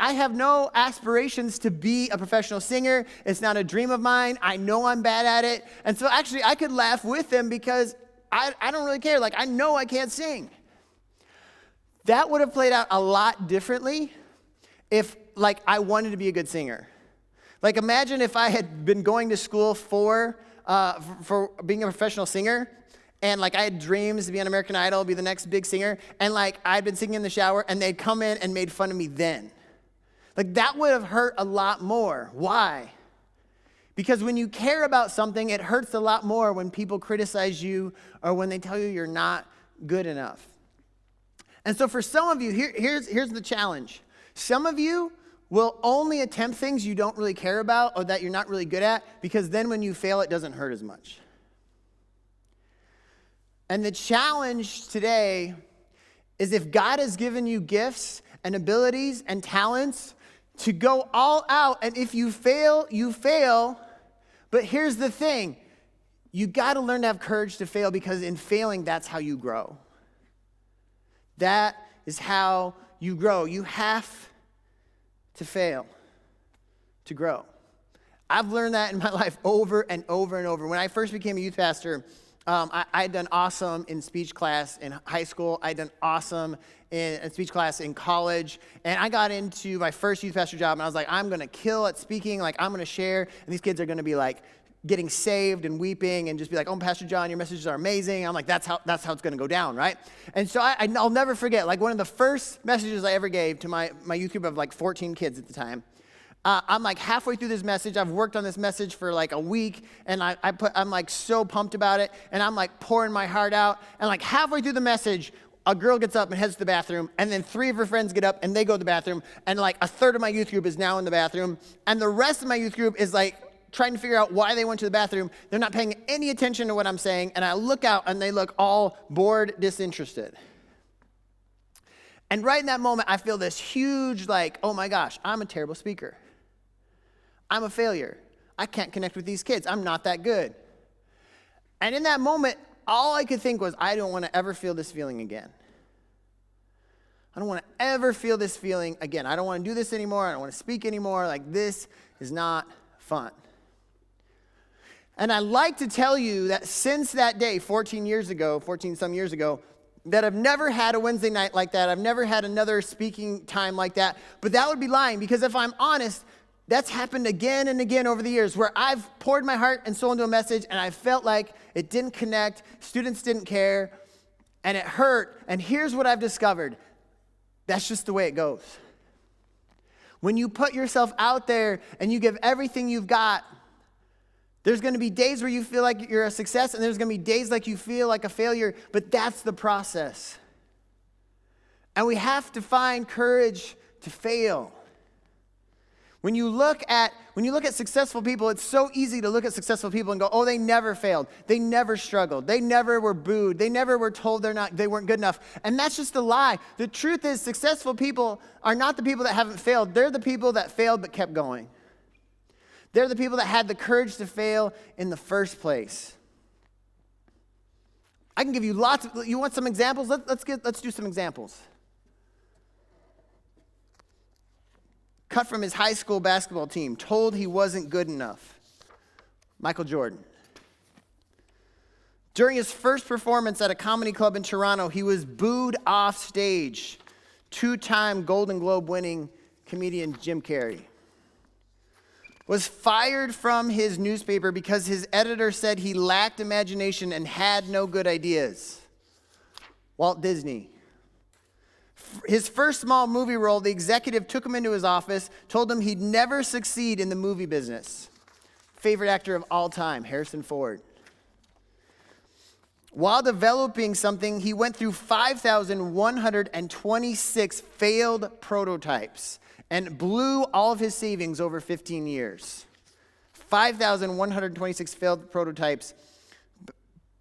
I have no aspirations to be a professional singer. It's not a dream of mine. I know I'm bad at it. And so actually, I could laugh with them because I don't really care. I know I can't sing. That would have played out a lot differently if, I wanted to be a good singer. Imagine if I had been going to school for being a professional singer, and I had dreams to be on American Idol, be the next big singer, and I'd been singing in the shower, and they'd come in and made fun of me then. That would have hurt a lot more. Why? Because when you care about something, it hurts a lot more when people criticize you or when they tell you you're not good enough. And so for some of you, here's the challenge. Some of you will only attempt things you don't really care about or that you're not really good at, because then when you fail, it doesn't hurt as much. And the challenge today is, if God has given you gifts and abilities and talents, to go all out, and if you fail, you fail. But here's the thing. You got to learn to have courage to fail, because in failing, that's how you grow. That is how you grow. You have to fail to grow. I've learned that in my life over and over and over. When I first became a youth pastor, I had done awesome in speech class in high school. I'd done awesome in speech class in college. And I got into my first youth pastor job, and I was I'm going to kill at speaking. I'm going to share. And these kids are going to be getting saved and weeping and just be like, oh, Pastor John, your messages are amazing. I'm like, that's how it's going to go down, right? And so I'll never forget, like one of the first messages I ever gave to my youth group of like 14 kids at the time. I'm like halfway through this message. I've worked on this message for like a week, and I'm like so pumped about it, and I'm like pouring my heart out. And like halfway through the message, a girl gets up and heads to the bathroom, and then 3 of her friends get up and they go to the bathroom, and like a third of my youth group is now in the bathroom, and the rest of my youth group is like trying to figure out why they went to the bathroom. They're not paying any attention to what I'm saying, and I look out and they look all bored, disinterested. And right in that moment, I feel this huge like, oh my gosh, I'm a terrible speaker. I'm a failure. I can't connect with these kids. I'm not that good. And in that moment, all I could think was, I don't want to ever feel this feeling again. I don't want to ever feel this feeling again. I don't want to do this anymore. I don't want to speak anymore. Like, this is not fun. And I like to tell you that since that day, 14 some years ago, that I've never had a Wednesday night like that. I've never had another speaking time like that. But that would be lying, because if I'm honest, that's happened again and again over the years, where I've poured my heart and soul into a message and I felt like it didn't connect, students didn't care, and it hurt. And here's what I've discovered. That's just the way it goes. When you put yourself out there and you give everything you've got, there's going to be days where you feel like you're a success, and there's going to be days like you feel like a failure, but that's the process. And we have to find courage to fail. When you look at successful people, it's so easy to look at successful people and go, oh, they never failed. They never struggled. They never were booed. They never were told they weren't good enough. And that's just a lie. The truth is, successful people are not the people that haven't failed. They're the people that failed but kept going. They're the people that had the courage to fail in the first place. I can give you you want some examples? Let's do some examples. Cut from his high school basketball team, told he wasn't good enough. Michael Jordan. During his first performance at a comedy club in Toronto, he was booed off stage. 2-time Golden Globe winning comedian Jim Carrey was fired from his newspaper because his editor said he lacked imagination and had no good ideas. Walt Disney. His first small movie role, the executive took him into his office, told him he'd never succeed in the movie business. Favorite actor of all time, Harrison Ford. While developing something, he went through 5,126 failed prototypes and blew all of his savings over 15 years. 5,126 failed prototypes.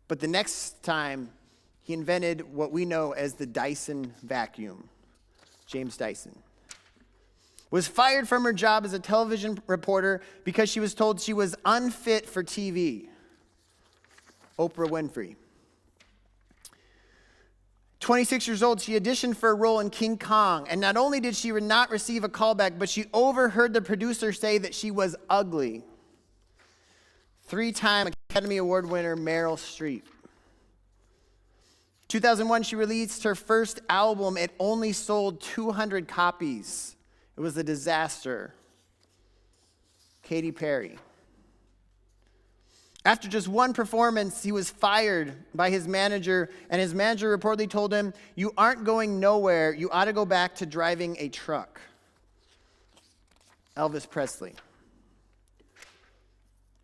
But the next time, he invented what we know as the Dyson vacuum. James Dyson. Was fired from her job as a television reporter because she was told she was unfit for TV. Oprah Winfrey. 26 years old, she auditioned for a role in King Kong, and not only did she not receive a callback, but she overheard the producer say that she was ugly. 3-time Academy Award winner Meryl Streep. 2001, she released her first album. It only sold 200 copies. It was a disaster. Katy Perry. After just one performance, he was fired by his manager, and his manager reportedly told him, "You aren't going nowhere. You ought to go back to driving a truck." Elvis Presley.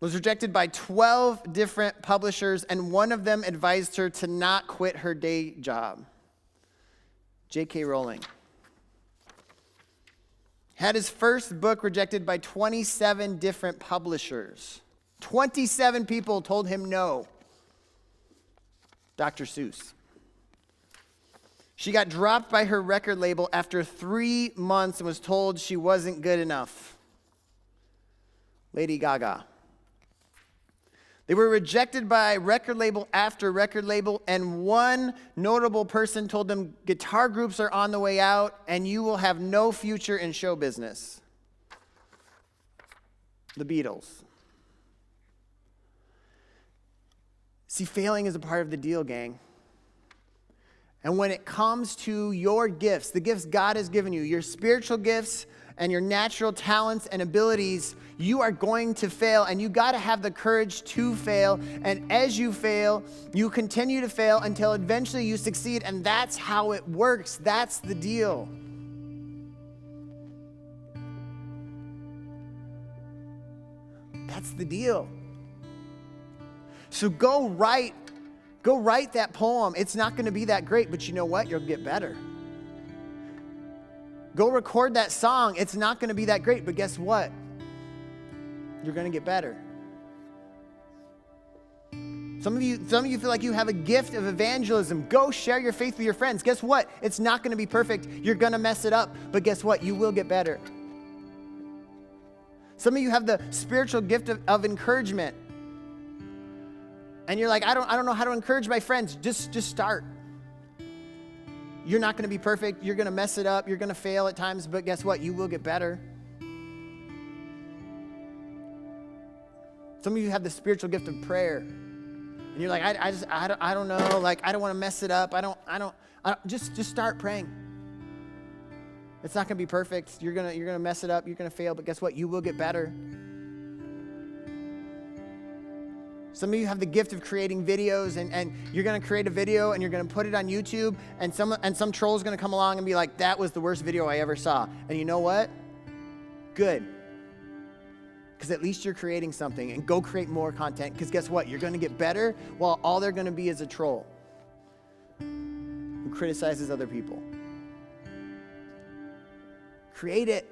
Was rejected by 12 different publishers, and one of them advised her to not quit her day job. J.K. Rowling. Had his first book rejected by 27 different publishers. 27 people told him no. Dr. Seuss. She got dropped by her record label after 3 months and was told she wasn't good enough. Lady Gaga. They were rejected by record label after record label, and one notable person told them, "Guitar groups are on the way out, and you will have no future in show business." The Beatles. See, failing is a part of the deal, gang. And when it comes to your gifts, the gifts God has given you, your spiritual gifts and your natural talents and abilities, you are going to fail, and you got to have the courage to fail. And as you fail, you continue to fail until eventually you succeed, and that's how it works. That's the deal. That's the deal. So go write that poem. It's not going to be that great, but you know what? You'll get better. Go record that song. It's not going to be that great, but guess what? You're going to get better. Some of you feel like you have a gift of evangelism. Go share your faith with your friends. Guess what? It's not going to be perfect. You're going to mess it up, but guess what? You will get better. Some of you have the spiritual gift of encouragement. And you're like, I don't know how to encourage my friends. Just start. You're not going to be perfect. You're going to mess it up. You're going to fail at times, but guess what? You will get better. Some of you have the spiritual gift of prayer. And you're like, I don't know. Like, I don't want to mess it up. Just start praying. It's not going to be perfect. You're going to mess it up. You're going to fail, but guess what? You will get better. Some of you have the gift of creating videos, and you're going to create a video and you're going to put it on YouTube, and some troll's going to come along and be like, that was the worst video I ever saw. And you know what? Good. Because at least you're creating something, and go create more content, because guess what? You're going to get better while all they're going to be is a troll who criticizes other people. Create it.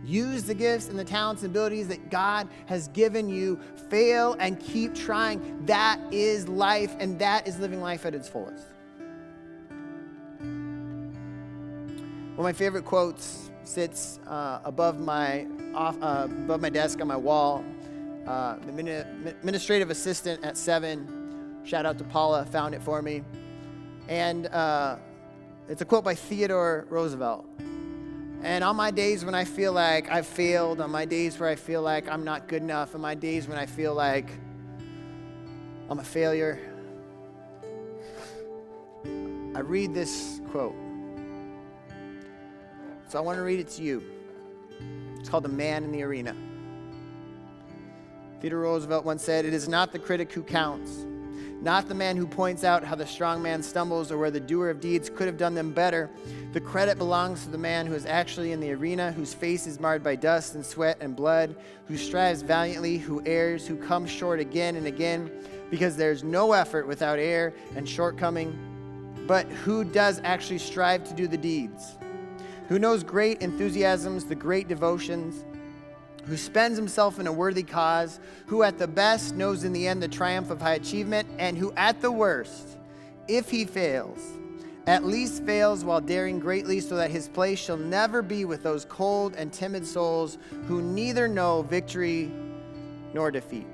Use the gifts and the talents and abilities that God has given you. Fail and keep trying. That is life, and that is living life at its fullest. One of my favorite quotes sits above my desk on my wall. The administrative assistant at 7, shout out to Paula, found it for me. And it's a quote by Theodore Roosevelt. And on my days when I feel like I've failed, on my days where I feel like I'm not good enough, on my days when I feel like I'm a failure, I read this quote. So I want to read it to you. It's called The Man in the Arena. Theodore Roosevelt once said, "It is not the critic who counts, not the man who points out how the strong man stumbles or where the doer of deeds could have done them better. The credit belongs to the man who is actually in the arena, whose face is marred by dust and sweat and blood, who strives valiantly, who errs, who comes short again and again, because there's no effort without error and shortcoming, but who does actually strive to do the deeds, who knows great enthusiasms, the great devotions, who spends himself in a worthy cause, who at the best knows in the end the triumph of high achievement, and who at the worst, if he fails, at least fails while daring greatly, so that his place shall never be with those cold and timid souls who neither know victory nor defeat."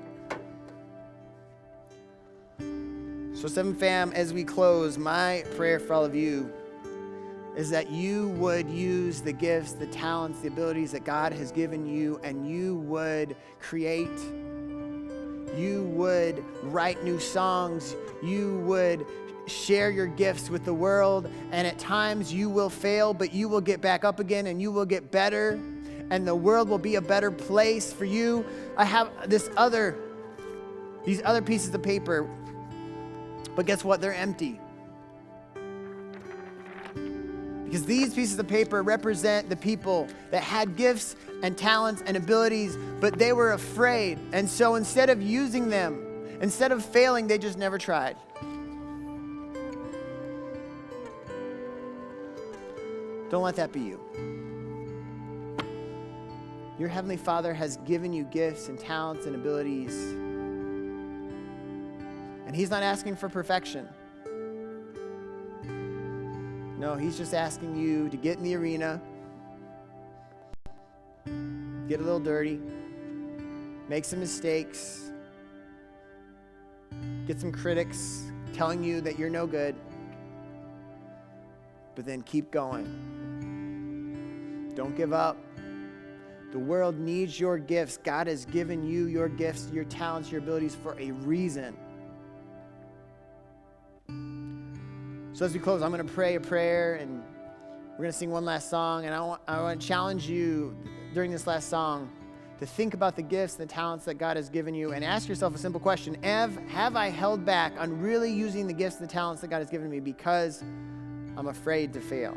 So 7 fam, as we close, my prayer for all of you is that you would use the gifts, the talents, the abilities that God has given you, and you would create, you would write new songs, you would share your gifts with the world, and at times you will fail, but you will get back up again and you will get better, and the world will be a better place for you. I have these other pieces of paper, but guess what? They're empty. Because these pieces of paper represent the people that had gifts and talents and abilities, but they were afraid. And so instead of using them, instead of failing, they just never tried. Don't let that be you. Your Heavenly Father has given you gifts and talents and abilities. And He's not asking for perfection. No, He's just asking you to get in the arena, get a little dirty, make some mistakes, get some critics telling you that you're no good, but then keep going. Don't give up. The world needs your gifts. God has given you your gifts, your talents, your abilities for a reason. So as we close, I'm going to pray a prayer, and We're going to sing one last song, and I want to challenge you during this last song to think about the gifts and the talents that God has given you and ask yourself a simple question. Have I held back on really using the gifts and the talents that God has given me because I'm afraid to fail?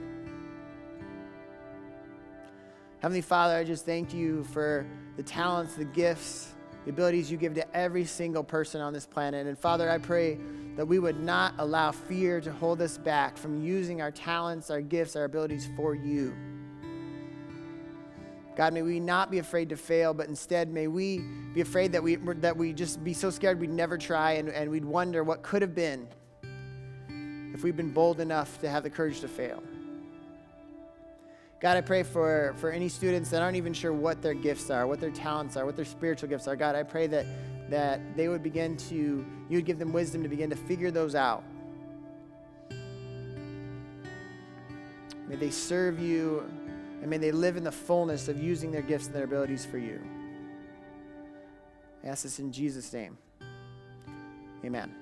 Heavenly Father, I just thank you for the talents, the gifts, the abilities you give to every single person on this planet. And Father, I pray that we would not allow fear to hold us back from using our talents, our gifts, our abilities for you. God, may we not be afraid to fail, but instead may we be afraid that we just be so scared we'd never try, and we'd wonder what could have been if we'd been bold enough to have the courage to fail. God, I pray for any students that aren't even sure what their gifts are, what their talents are, what their spiritual gifts are. God, I pray that they would you would give them wisdom to begin to figure those out. May they serve you, and may they live in the fullness of using their gifts and their abilities for you. I ask this in Jesus' name. Amen.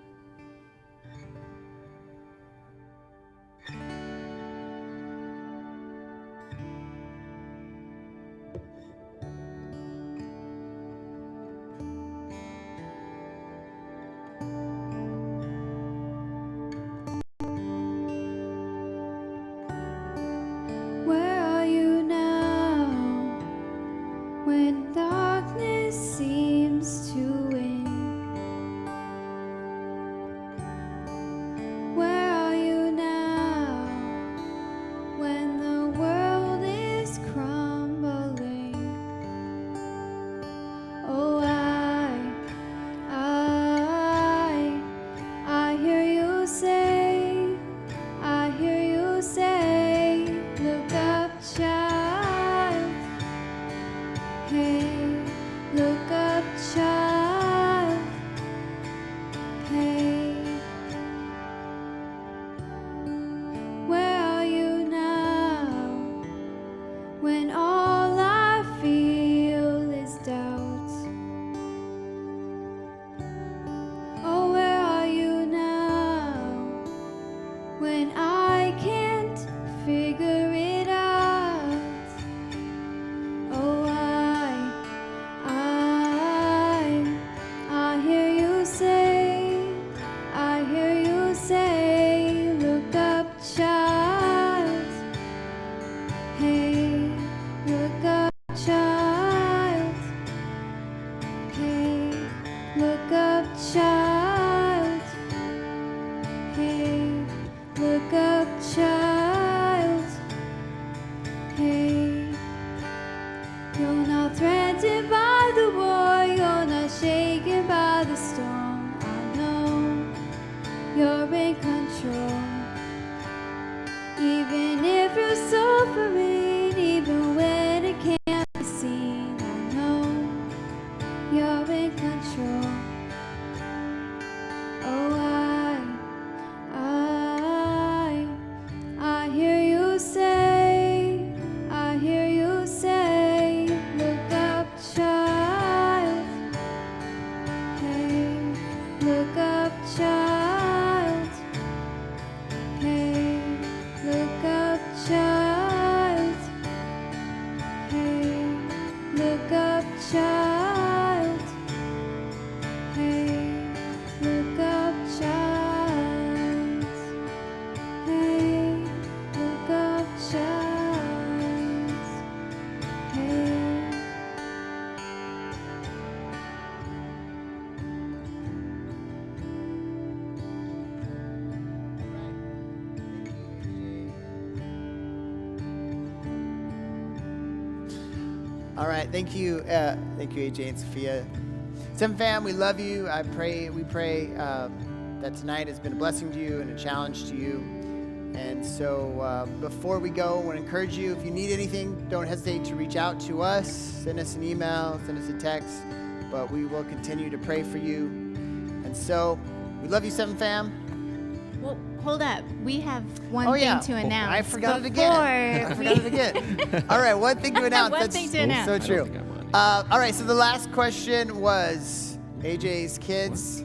All right, thank you, AJ and Sophia. Seven Fam, we love you. We pray that tonight has been a blessing to you and a challenge to you. And so before we go, I want to encourage you, if you need anything, don't hesitate to reach out to us. Send us an email, send us a text, but we will continue to pray for you. And so we love you, Seven Fam. Well, hold up. We have one thing to announce. I forgot it again. All right, one thing to announce. One thing to announce. So true. All right, so the last question was AJ's kids,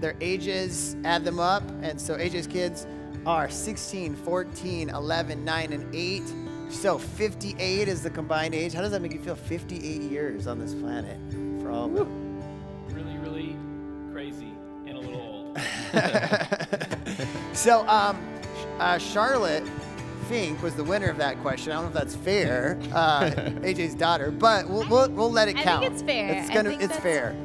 their ages, add them up. And so AJ's kids are 16, 14, 11, 9, and 8. So 58 is the combined age. How does that make you feel? 58 years on this planet for all of them. Really, really crazy and a little old. So Charlotte Fink was the winner of that question. I don't know if that's fair, AJ's daughter, but we'll let it count. I think it's fair. It's fair.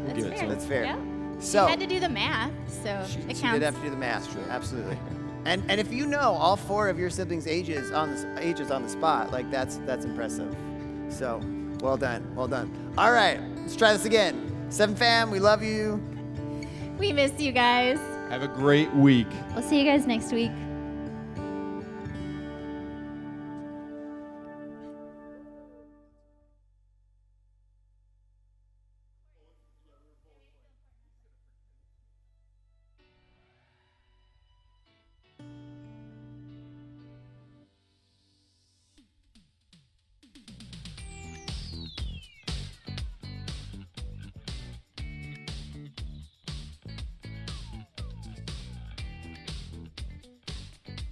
That's fair. Yeah. So she had to do the math, so it counts. She did have to do the math. Absolutely. And if you know all 4 of your siblings' ages on the spot, like that's impressive. So well done. All right, let's try this again. 7 fam, we love you. We miss you guys. Have a great week. We'll see you guys next week.